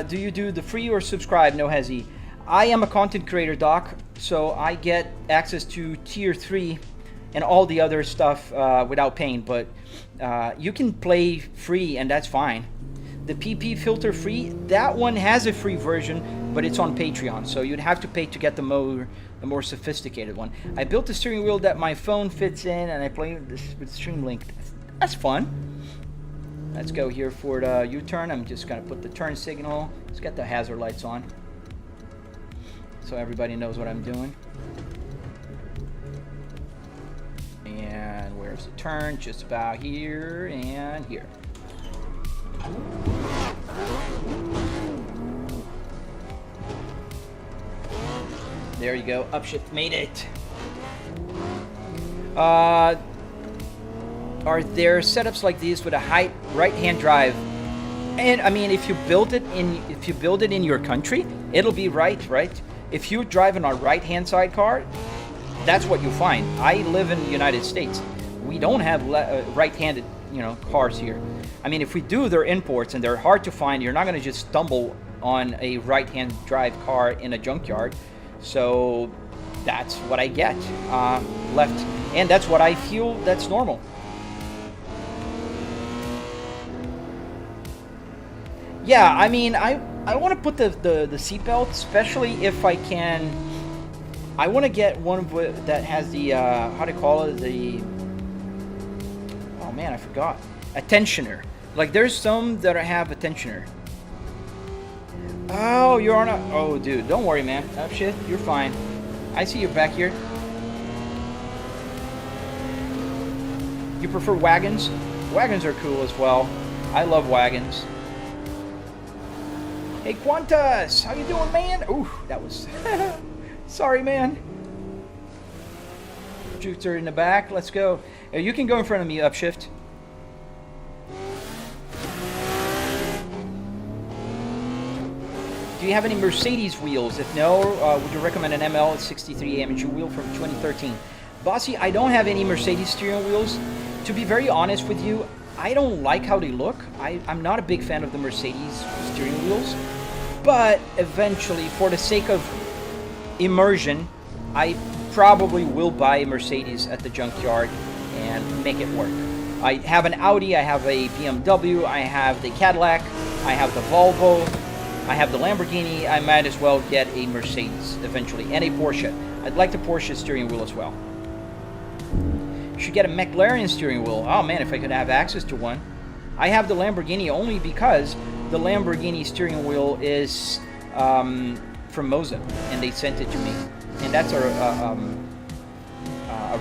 Do you do the free or subscribe? NoHesy. I am a content creator, Doc, so I get access to tier 3 and all the other stuff without paying, but you can play free and that's fine. The PP filter free, that one has a free version, but it's on Patreon, so you'd have to pay to get the more sophisticated one. I built a steering wheel that my phone fits in, and I play this with Stream Link. That's fun. Let's go here for the U-turn. I'm just gonna put the turn signal. Let's get the hazard lights on, so everybody knows what I'm doing. And where's the turn? Just about here and here. There you go. Upshift made it. Are there setups like these with a high right-hand drive? And I mean, if you build it in your country, it'll be right? If you're driving a right-hand side car, that's what you find. I live in the United States. We don't have right-handed, cars here. I mean, if we do, they're imports and they're hard to find. You're not going to just stumble on a right-hand drive car in a junkyard. So that's what I get left, and that's what I feel that's normal. Yeah, I mean, I want to put the seatbelt, especially if I can. I want to get one that has the how do you call it, the, oh man, I forgot, a tensioner. Like there's some that have a tensioner. Oh, you're on a, oh dude, don't worry man, oh shit, you're fine. I see you back here. You prefer wagons? Wagons are cool as well. I love wagons. Hey Qantas, how you doing, man? Ooh, that was sorry, man. Jupiter in the back. Let's go. You can go in front of me, upshift. Do you have any Mercedes wheels? If no, would you recommend an ML63 AMG wheel from 2013? Bossy, I don't have any Mercedes steering wheels. To be very honest with you, I don't like how they look. I'm not a big fan of the Mercedes steering wheels. But eventually, for the sake of immersion, I probably will buy a Mercedes at the junkyard and make it work. I have an Audi, I have a BMW, I have the Cadillac, I have the Volvo, I have the Lamborghini. I might as well get a Mercedes eventually, and a Porsche. I'd like the Porsche steering wheel as well. Should get a McLaren steering wheel. Oh man, if I could have access to one. I have the Lamborghini only because the Lamborghini steering wheel is from Moza, and they sent it to me. And that's a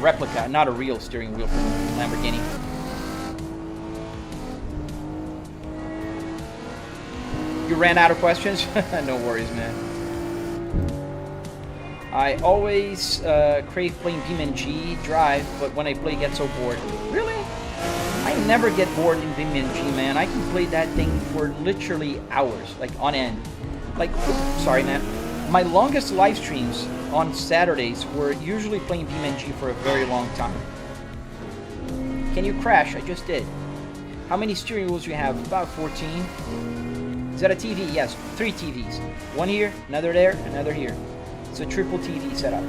replica, not a real steering wheel from Lamborghini. You ran out of questions? No worries, man. I always crave playing BeamNG Drive, but when I play, get so bored. Really? I never get bored in BeamNG, man. I can play that thing for literally hours, like on end. Like, oops, sorry, man. My longest live streams on Saturdays were usually playing BeamNG for a very long time. Can you crash? I just did. How many steering wheels do you have? About 14. Is that a TV? Yes, 3 TVs. One here, another there, another here. It's a triple TV setup.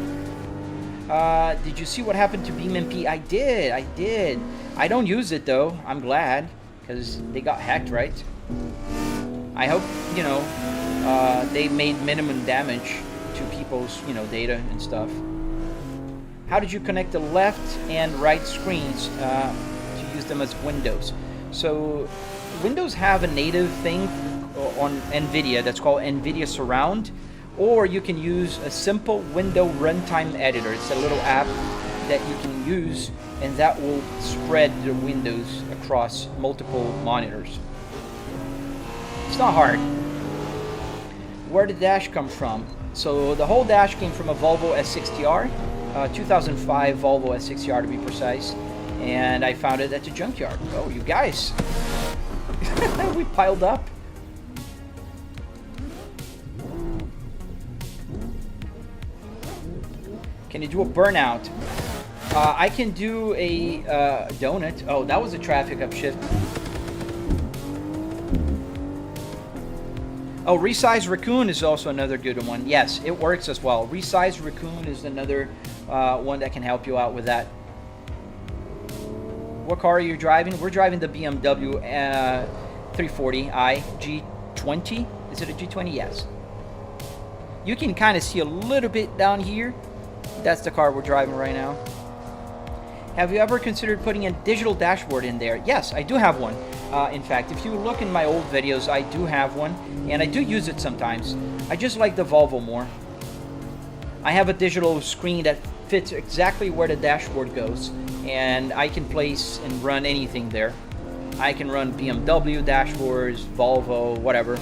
Did you see what happened to BeamNP? I did. I don't use it though. I'm glad, because they got hacked, right? I hope, you know, they made minimum damage to people's, you know, data and stuff. How did you connect the left and right screens to use them as windows? So Windows have a native thing on NVIDIA that's called NVIDIA Surround, or you can use a simple window runtime editor. It's a little app that you can use, and that will spread the windows across multiple monitors. It's not hard. Where did the dash come from? So the whole dash came from a Volvo S60R, 2005 Volvo S60R to be precise, and I found it at the junkyard. Oh, you guys, we piled up. Can you do a burnout? I can do a donut. Oh, that was a traffic upshift. Oh, Resize Raccoon is also another good one. Yes, it works as well. Resize Raccoon is another one that can help you out with that. What car are you driving? We're driving the BMW 340i G20. Is it a G20? Yes. You can kind of see a little bit down here. That's the car we're driving right now. Have you ever considered putting a digital dashboard in there? Yes, I do have one. In fact, if you look in my old videos, I do have one, and I do use it sometimes. I just like the Volvo more. I have a digital screen that fits exactly where the dashboard goes, and I can place and run anything there. I can run BMW dashboards, Volvo, whatever.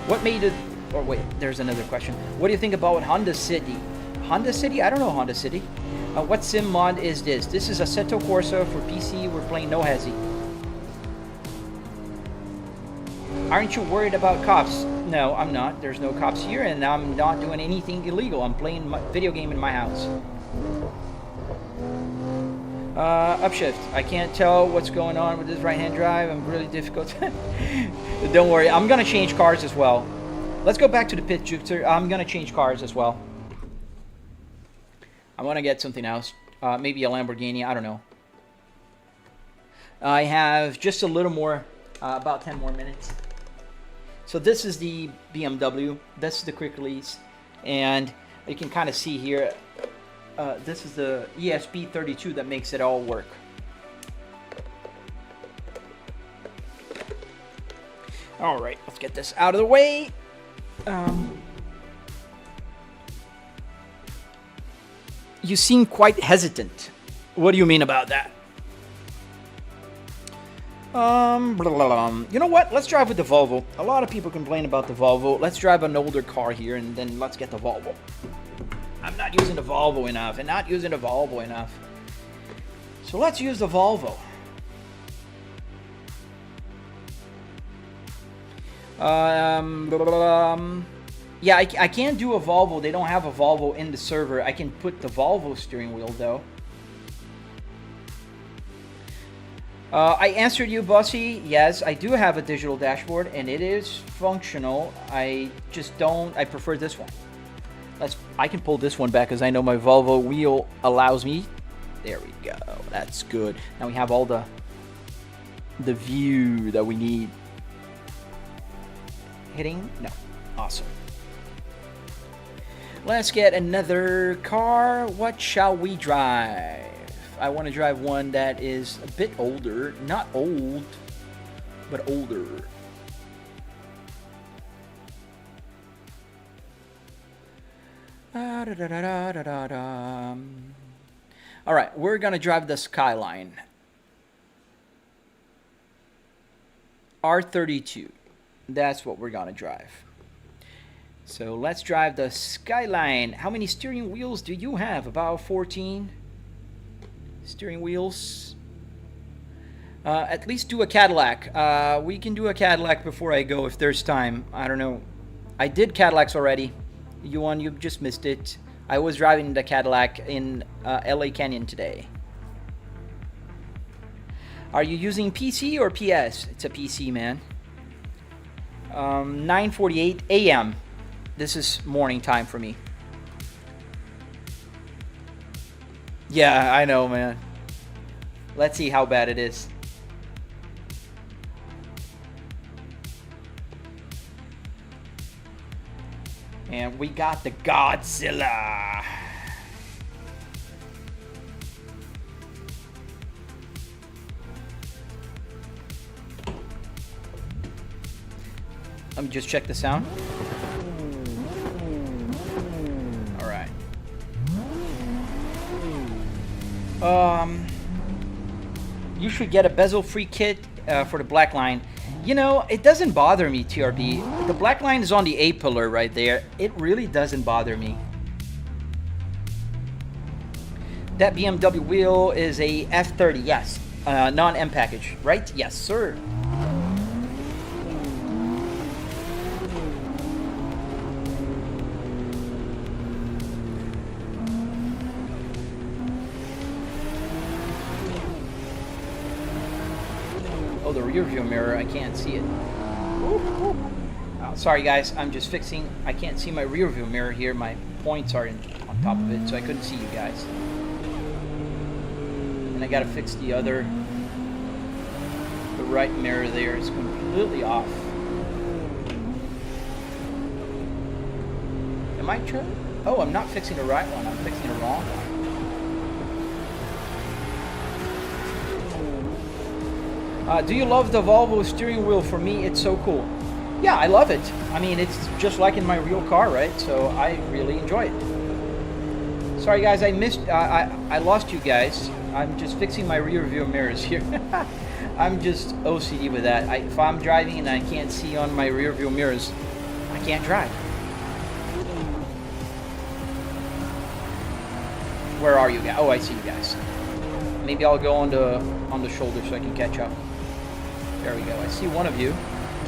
What made it... Or wait, there's another question. What do you think about Honda City? Honda City? I don't know Honda City. What sim mod is this? This is Assetto Corsa for PC. We're playing NoHesy. Aren't you worried about cops? No, I'm not. There's no cops here, and I'm not doing anything illegal. I'm playing my video game in my house. Upshift. I can't tell what's going on with this right-hand drive. I'm really difficult. Don't worry. I'm going to change cars as well. Let's go back to the pit, Jupiter. I'm going to change cars as well. I want to get something else. Maybe a Lamborghini. I don't know. I have just a little more, about 10 more minutes. So this is the BMW. This is the quick release, and you can kind of see here. This is the ESP32 that makes it all work. All right, let's get this out of the way. You seem quite hesitant. What do you mean about that? You know what? Let's drive with the Volvo. A lot of people complain about the Volvo. Let's drive an older car here, and then let's get the Volvo. I'm not using the Volvo enough, and not using the Volvo enough. So let's use the Volvo. Yeah, I can't do a Volvo. They don't have a Volvo in the server. I can put the Volvo steering wheel, though. I answered you, Bossy. Yes, I do have a digital dashboard, and it is functional. I just don't... I prefer this one. I can pull this one back, because I know my Volvo wheel allows me. There we go. That's good. Now we have all the view that we need. Hitting? No. Awesome. Let's get another car. What shall we drive? I want to drive one that is a bit older. Not old, but older. All right, we're going to drive the Skyline R32. That's what we're going to drive. So let's drive the Skyline. How many steering wheels do you have? About 14 steering wheels. At least do a Cadillac. We can do a Cadillac before I go if there's time. I don't know. I did Cadillacs already. You just missed it. I was driving the Cadillac in LA Canyon today. Are you using PC or PS? It's a PC, man. 9:48 a.m. This is morning time for me. Yeah, I know, man. Let's see how bad it is. And we got the Godzilla. Let me just check the sound. All right. You should get a bezel-free kit for the black line. You know, it doesn't bother me, TRB. The black line is on the A-pillar right there. It really doesn't bother me. That BMW wheel is a F30, yes. Non-M package, right? Yes, sir. Oh, the rear view mirror, I can't see it. Ooh, ooh. Oh, sorry guys, I'm just fixing, I can't see my rear view mirror here. My points are on top of it, so I couldn't see you guys. And I gotta fix the right mirror there is completely off. Am I trying? Oh, I'm not fixing the right one, I'm fixing the wrong one. Do you love the Volvo steering wheel? For me, it's so cool. Yeah, I love it. I mean, it's just like in my real car, right? So I really enjoy it. Sorry, guys, I lost you guys. I'm just fixing my rear view mirrors here. I'm just OCD with that. If I'm driving and I can't see on my rear view mirrors, I can't drive. Where are you guys? Oh, I see you guys. Maybe I'll go on the shoulder so I can catch up. There we go. I see one of you.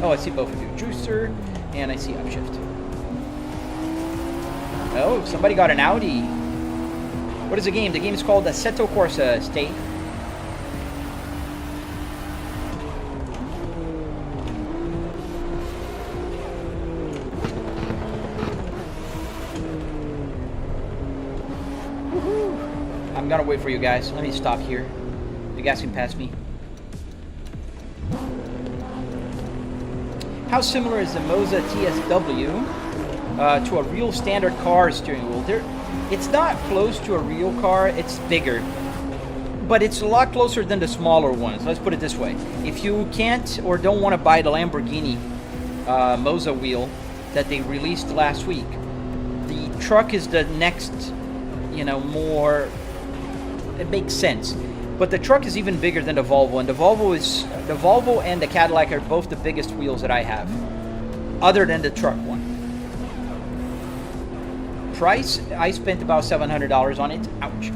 Oh, I see both of you. Juicer, and I see Upshift. Oh, somebody got an Audi. What is the game? The game is called Assetto Corsa, State. I'm gonna wait for you guys. Let me stop here. You guys can pass me. How similar is the Moza TSW to a real standard car steering wheel? It's not close to a real car, it's bigger. But it's a lot closer than the smaller ones. Let's put it this way. If you can't or don't want to buy the Lamborghini Moza wheel that they released last week, the truck is the next, you know, more... It makes sense. But the truck is even bigger than the Volvo, and the Volvo and the Cadillac are both the biggest wheels that I have, other than the truck one. Price, I spent about $700 on it. Ouch.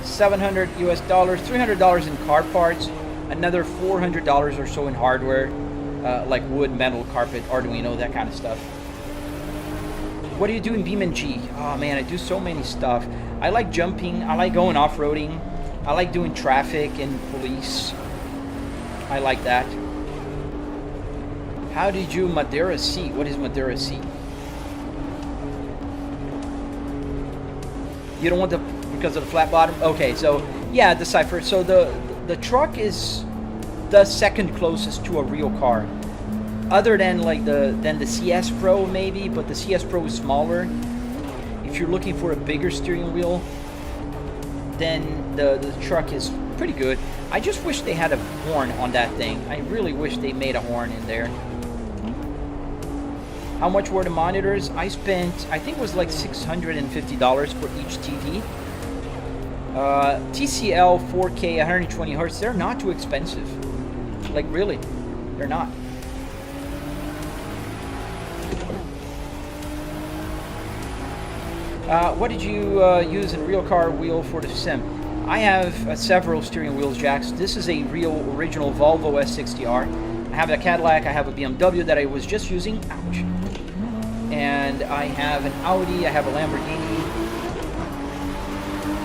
$700 US, $300 in car parts, another $400 or so in hardware, like wood, metal, carpet, Arduino, that kind of stuff. What do you do in BeamNG? Oh man, I do so many stuff. I like jumping, I like going off-roading, I like doing traffic and police. I like that. How did you Madeira Sea? What is Madeira Sea? You don't want the, because of the flat bottom? Okay, so yeah, Decipher. So the truck is the second closest to a real car. Other than like the CS Pro maybe, but the CS Pro is smaller. If you're looking for a bigger steering wheel, then the truck is pretty good. I just wish they had a horn on that thing. I really wish they made a horn in there. How much were the monitors? I spent, I think it was like $650 for each TV. TCL 4K 120 Hz, they're not too expensive. Like really, they're not. What did you use in real car wheel for the sim? I have several steering wheels jacks. This is a real original Volvo S60R. I have a Cadillac, I have a BMW that I was just using. Ouch. And I have an Audi, I have a Lamborghini.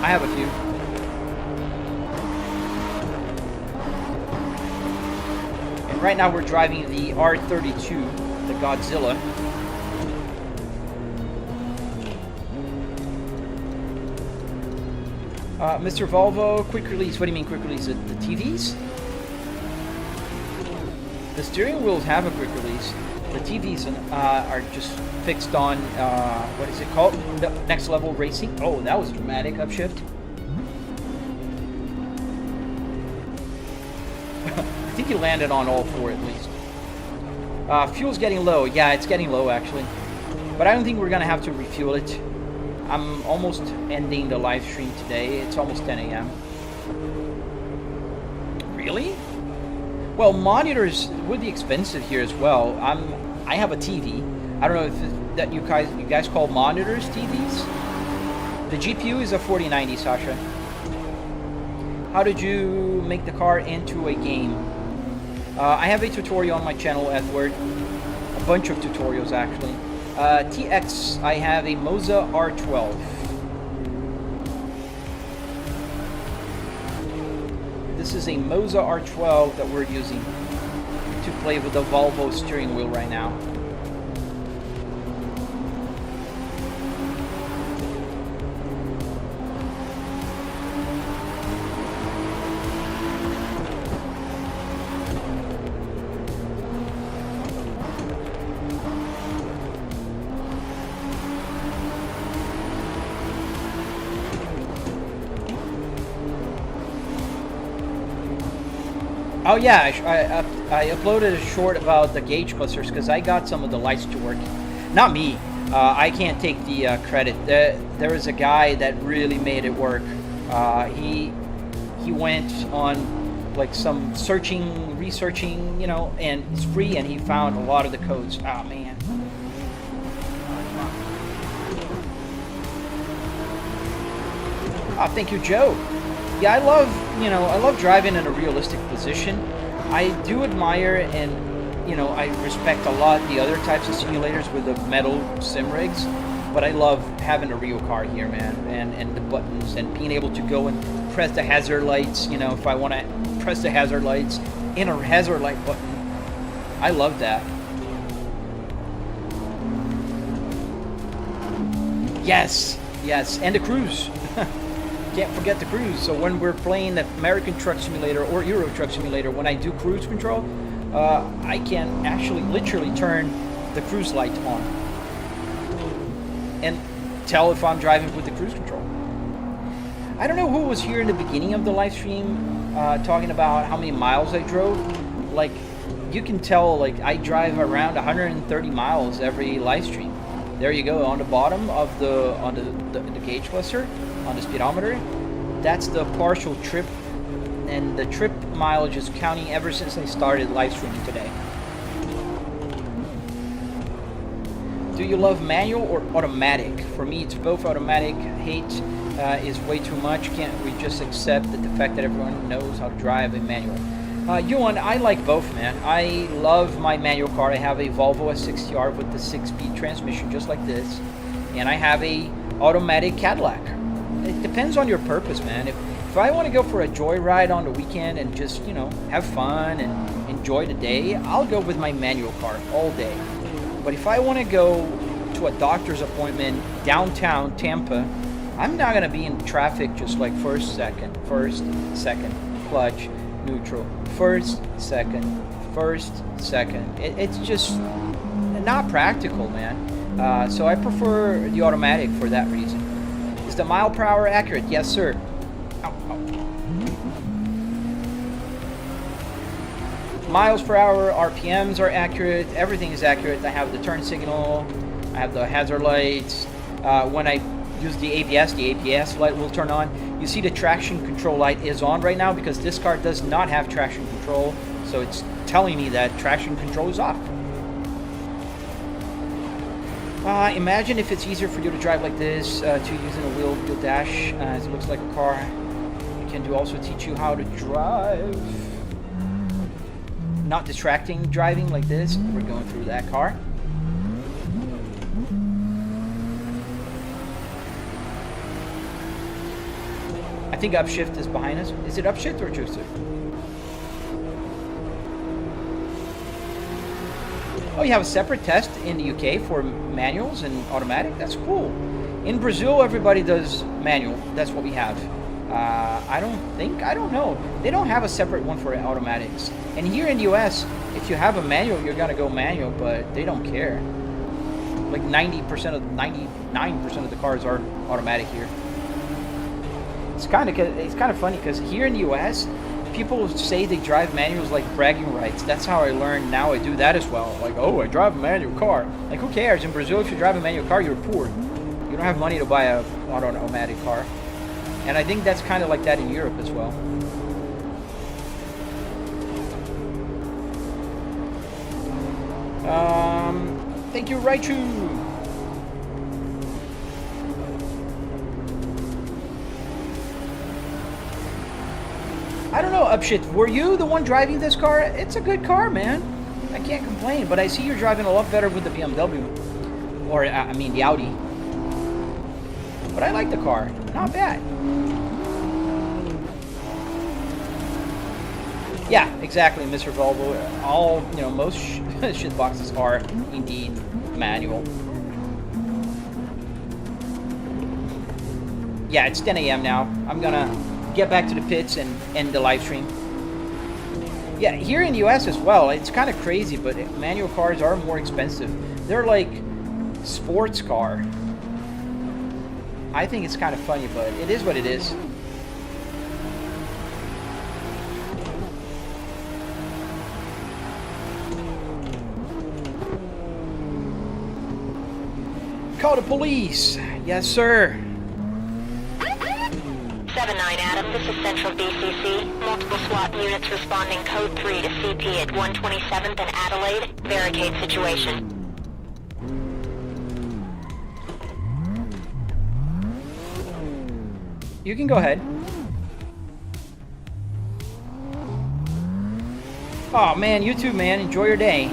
I have a few. And right now we're driving the R32, the Godzilla. Mr. Volvo, quick release. What do you mean quick release? The TVs? The steering wheels have a quick release. The TVs are just fixed on, what is it called? The next level racing. Oh, that was dramatic upshift. I think you landed on all four at least. Fuel's getting low. Yeah, it's getting low actually. But I don't think we're going to have to refuel it. I'm almost ending the live stream today. It's almost 10 a.m. Really? Well, monitors would be expensive here as well. I have a TV. I don't know if that you guys call monitors TVs. The GPU is a 4090, Sasha. How did you make the car into a game? I have a tutorial on my channel, Edward. A bunch of tutorials actually. TX, I have a Moza R12. This is a Moza R12 that we're using to play with the Volvo steering wheel right now. Oh yeah, I uploaded a short about the gauge clusters because I got some of the lights to work. Not me. I can't take the credit. There was a guy that really made it work. He went on like some researching, you know, and it's free, and he found a lot of the codes. Oh man. Oh, thank you, Joe. Yeah, I love driving in a realistic position. I do admire and, you know, I respect a lot the other types of simulators with the metal sim rigs, but I love having a real car here, man, and the buttons and being able to go and press the hazard lights, you know, if I want to press the hazard lights in a hazard light button. I love that. Yes, and the cruise. can't forget the cruise. So when we're playing the American Truck Simulator or Euro Truck Simulator, when I do cruise control, I can actually literally turn the cruise light on and tell if I'm driving with the cruise control. I don't know who was here in the beginning of the live stream talking about how many miles I drove. Like, you can tell, like, I drive around 130 miles every live stream. There you go, on the bottom of the gauge cluster, on the speedometer. That's the partial trip, and the trip mileage is counting ever since I started live streaming today. Do you love manual or automatic? For me, it's both automatic. Hate is way too much. Can't we just accept the fact that everyone knows how to drive a manual? Ewan, I like both, man. I love my manual car. I have a Volvo S60R with the 6-speed transmission, just like this, and I have a automatic Cadillac. It depends on your purpose, man. If I want to go for a joyride on the weekend and just, you know, have fun and enjoy the day, I'll go with my manual car all day. But if I want to go to a doctor's appointment downtown Tampa, I'm not going to be in traffic just like first, second, clutch, neutral, first, second. It's just not practical, man. So I prefer the automatic for that reason. Is the mile per hour accurate? Yes, sir. Ow, ow. Miles per hour, RPMs are accurate. Everything is accurate. I have the turn signal. I have the hazard lights. When I use the ABS light will turn on. You see the traction control light is on right now because this car does not have traction control. So it's telling me that traction control is off. Imagine if it's easier for you to drive like this to using a wheel dash, as it looks like a car. It can also teach you how to drive. Not distracting driving like this. We're going through that car. I think upshift is behind us. Is it upshift or juicer? Oh, you have a separate test in the UK for manuals and automatic? That's cool. In Brazil, everybody does manual. That's what we have. I don't know. They don't have a separate one for automatics. And here in the US, if you have a manual, you're gonna go manual, but they don't care. Like 99% of the cars are automatic here. It's kind of funny because here in the US, people say they drive manuals like bragging rights. That's how I learned. Now I do that as well. Like, oh, I drive a manual car. Like, who cares? In Brazil, if you drive a manual car, you're poor. You don't have money to buy a automatic car. And I think that's kind of like that in Europe as well. Thank you, Raichu. I don't know, Upshit, were you the one driving this car? It's a good car, man. I can't complain, but I see you're driving a lot better with the BMW. Or, I mean, the Audi. But I like the car. Not bad. Yeah, exactly, Mr. Volvo. All, most shit boxes are indeed manual. Yeah, it's 10 a.m. now. I'm gonna get back to the pits and end the live stream. Yeah, here in the US as well, it's kind of crazy, but manual cars are more expensive. They're like sports car. I think it's kind of funny, but it is what it is. Call the police. Yes, sir. 7-9 Adam, this is Central BCC. Multiple SWAT units responding code 3 to CP at 127th and Adelaide. Barricade situation. You can go ahead. Oh man, you too, man. Enjoy your day.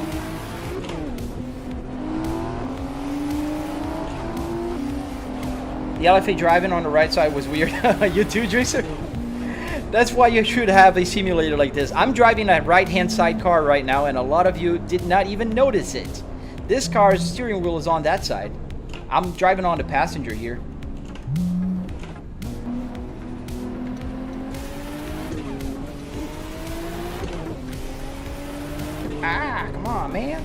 The LFA driving on the right side was weird. You too, Juicer? That's why you should have a simulator like this. I'm driving a right-hand side car right now, and a lot of you did not even notice it. This car's steering wheel is on that side. I'm driving on the passenger here. Ah, come on, man.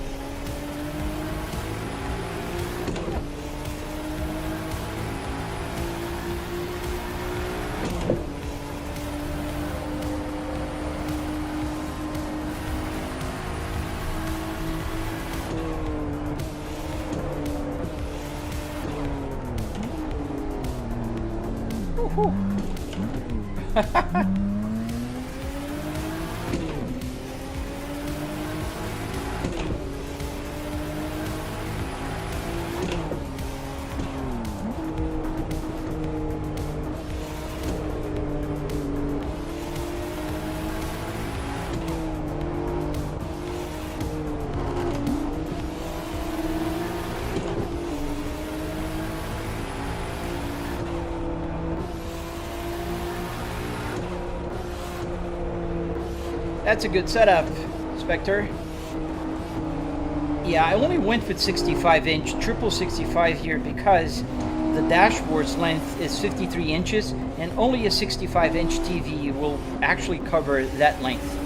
Woohoo. That's a good setup, Spectre. Yeah, I only went with 65-inch, triple 65 here because the dashboard's length is 53 inches and only a 65-inch TV will actually cover that length.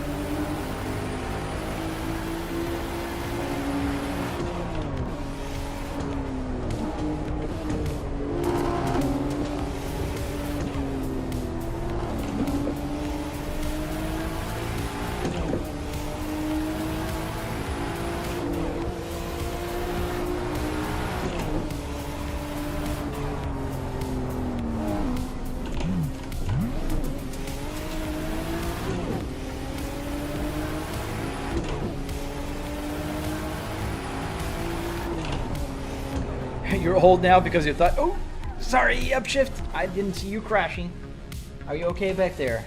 You're old now because you thought, oh, sorry, upshift. I didn't see you crashing. Are you okay back there?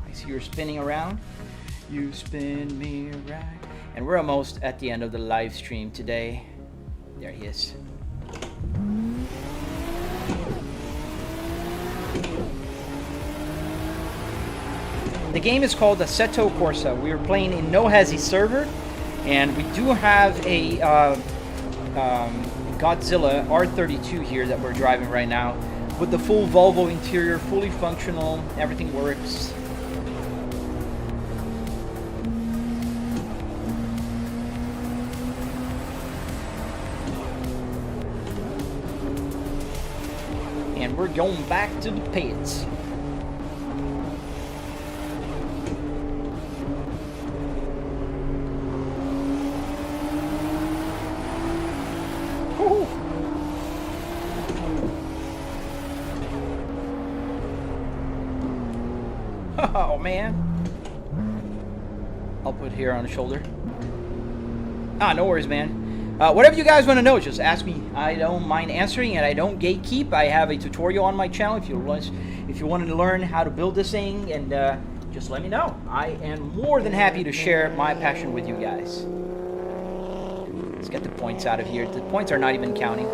I see you're spinning around. You spin me around. And we're almost at the end of the live stream today. There he is. The game is called Assetto Corsa. We are playing in NoHesy server, and we do have a Godzilla R32 here that we're driving right now with the full Volvo interior, fully functional, everything works. And we're going back to the pits. Oh man, I'll put here on the shoulder. Ah, no worries, man. Whatever you guys want to know, just ask me. I don't mind answering, and I don't gatekeep. I have a tutorial on my channel if you wanted to learn how to build this thing, and just let me know. I am more than happy to share my passion with you guys. Let's get the points out of here. The points are not even counting.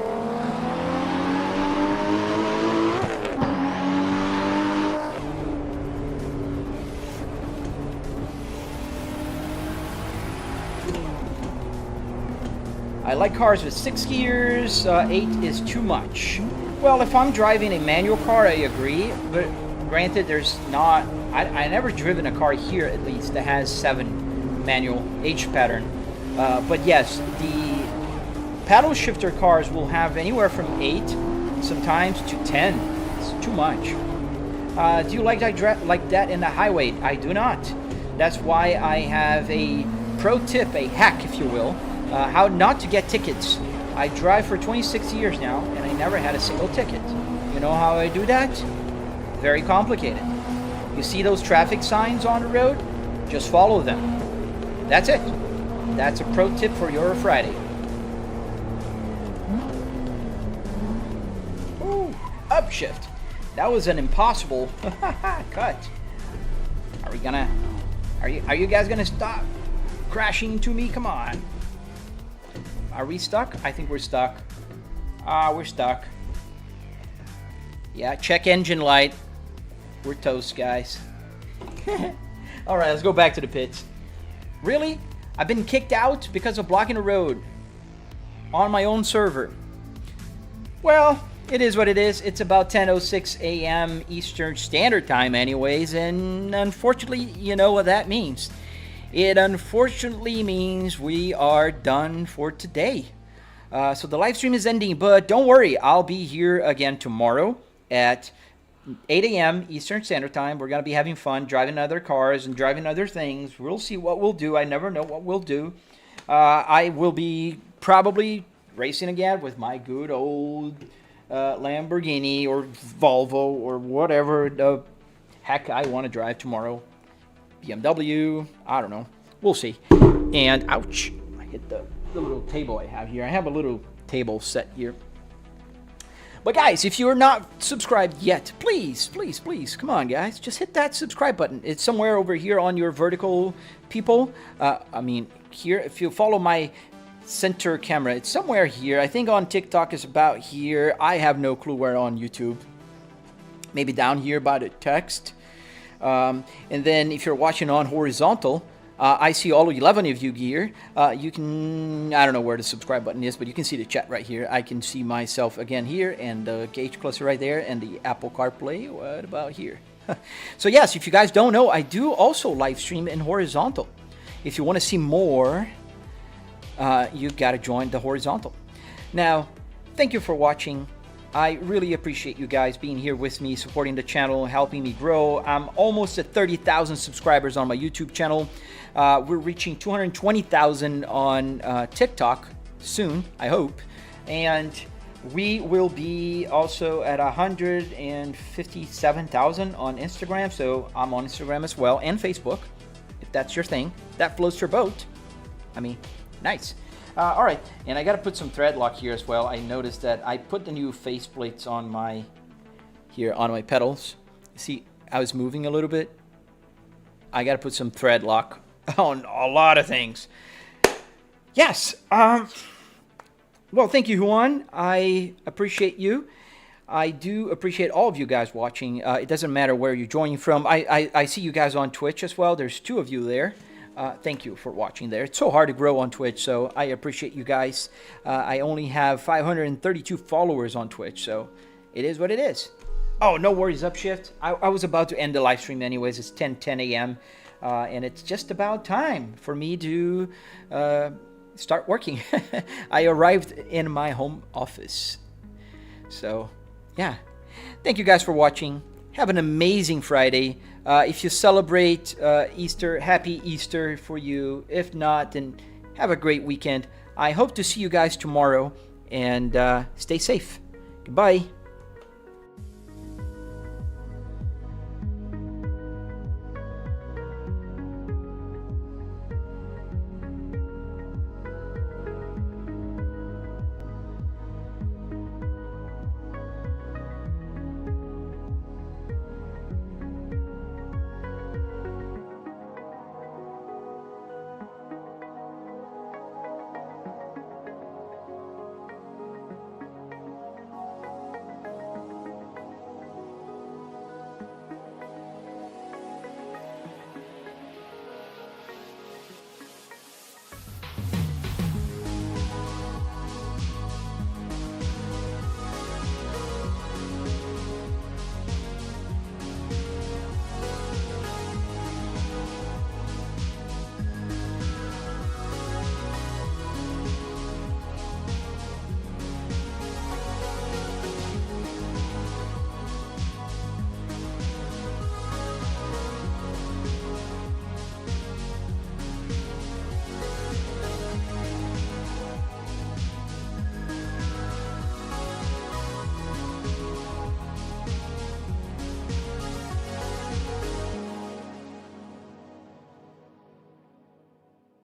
I like cars with 6 gears, 8 is too much. Well, if I'm driving a manual car, I agree, but granted, there's not, I never driven a car here at least that has 7 manual H pattern. But yes, the paddle shifter cars will have anywhere from 8 sometimes to 10. It's too much. Do you like that in the highway? I do not. That's why I have a pro tip, a hack if you will. How not to get tickets. I drive for 26 years now, and I never had a single ticket. You know how I do that? Very complicated. You see those traffic signs on the road? Just follow them. That's it. That's a pro tip for your Friday. Ooh, upshift. That was an impossible cut. Are you guys gonna stop crashing into me? Come on. Are we stuck? I think we're stuck. We're stuck. Yeah, check engine light. We're toast, guys. All right, let's go back to the pits. Really? I've been kicked out because of blocking the road on my own server. Well, it is what it is. It's about 10:06 a.m. Eastern Standard Time anyways, and unfortunately, you know what that means. it unfortunately means we are done for today. So the live stream is ending, but don't worry, I'll be here again tomorrow at 8 a.m. Eastern Standard Time. We're going to be having fun, driving other cars and driving other things. We'll see what we'll do. I never know what we'll do. I will be probably racing again with my good old Lamborghini or Volvo or whatever the heck I want to drive tomorrow. BMW, I don't know. We'll see. And ouch, I hit the little table I have here. I have a little table set here. But guys, if you're not subscribed yet, please, please, please, come on guys, just hit that subscribe button. It's somewhere over here on your vertical people. I mean, here, if you follow my center camera, it's somewhere here. I think on TikTok it's about here. I have no clue where on YouTube. Maybe down here by the text. And then if you're watching on horizontal, I see all 11 of you here. You can, I don't know where the subscribe button is, but you can see the chat right here. I can see myself again here and the gauge cluster right there and the Apple CarPlay. What about here? So yes, if you guys don't know, I do also live stream in horizontal. If you want to see more, you got to join the horizontal. Now, thank you for watching. I really appreciate you guys being here with me, supporting the channel, helping me grow. I'm almost at 30,000 subscribers on my YouTube channel. We're reaching 220,000 on TikTok soon, I hope. And we will be also at 157,000 on Instagram. So I'm on Instagram as well, and Facebook, if that's your thing. That floats your boat. I mean, nice. All right, and I got to put some thread lock here as well. I noticed that I put the new face plates on my pedals. See, I was moving a little bit. I got to put some thread lock on a lot of things. Yes. Well, thank you, Juan. I appreciate you. I do appreciate all of you guys watching. It doesn't matter where you're joining from. I see you guys on Twitch as well. There's 2 of you there. Thank you for watching there. It's so hard to grow on Twitch, so I appreciate you guys. I only have 532 followers on Twitch, so it is what it is. Oh, no worries, Upshift. I was about to end the live stream anyways. It's 10 a.m., and it's just about time for me to start working. I arrived in my home office. So, yeah. Thank you guys for watching. Have an amazing Friday. If you celebrate Easter, happy Easter for you. If not, then have a great weekend. I hope to see you guys tomorrow, and stay safe. Goodbye.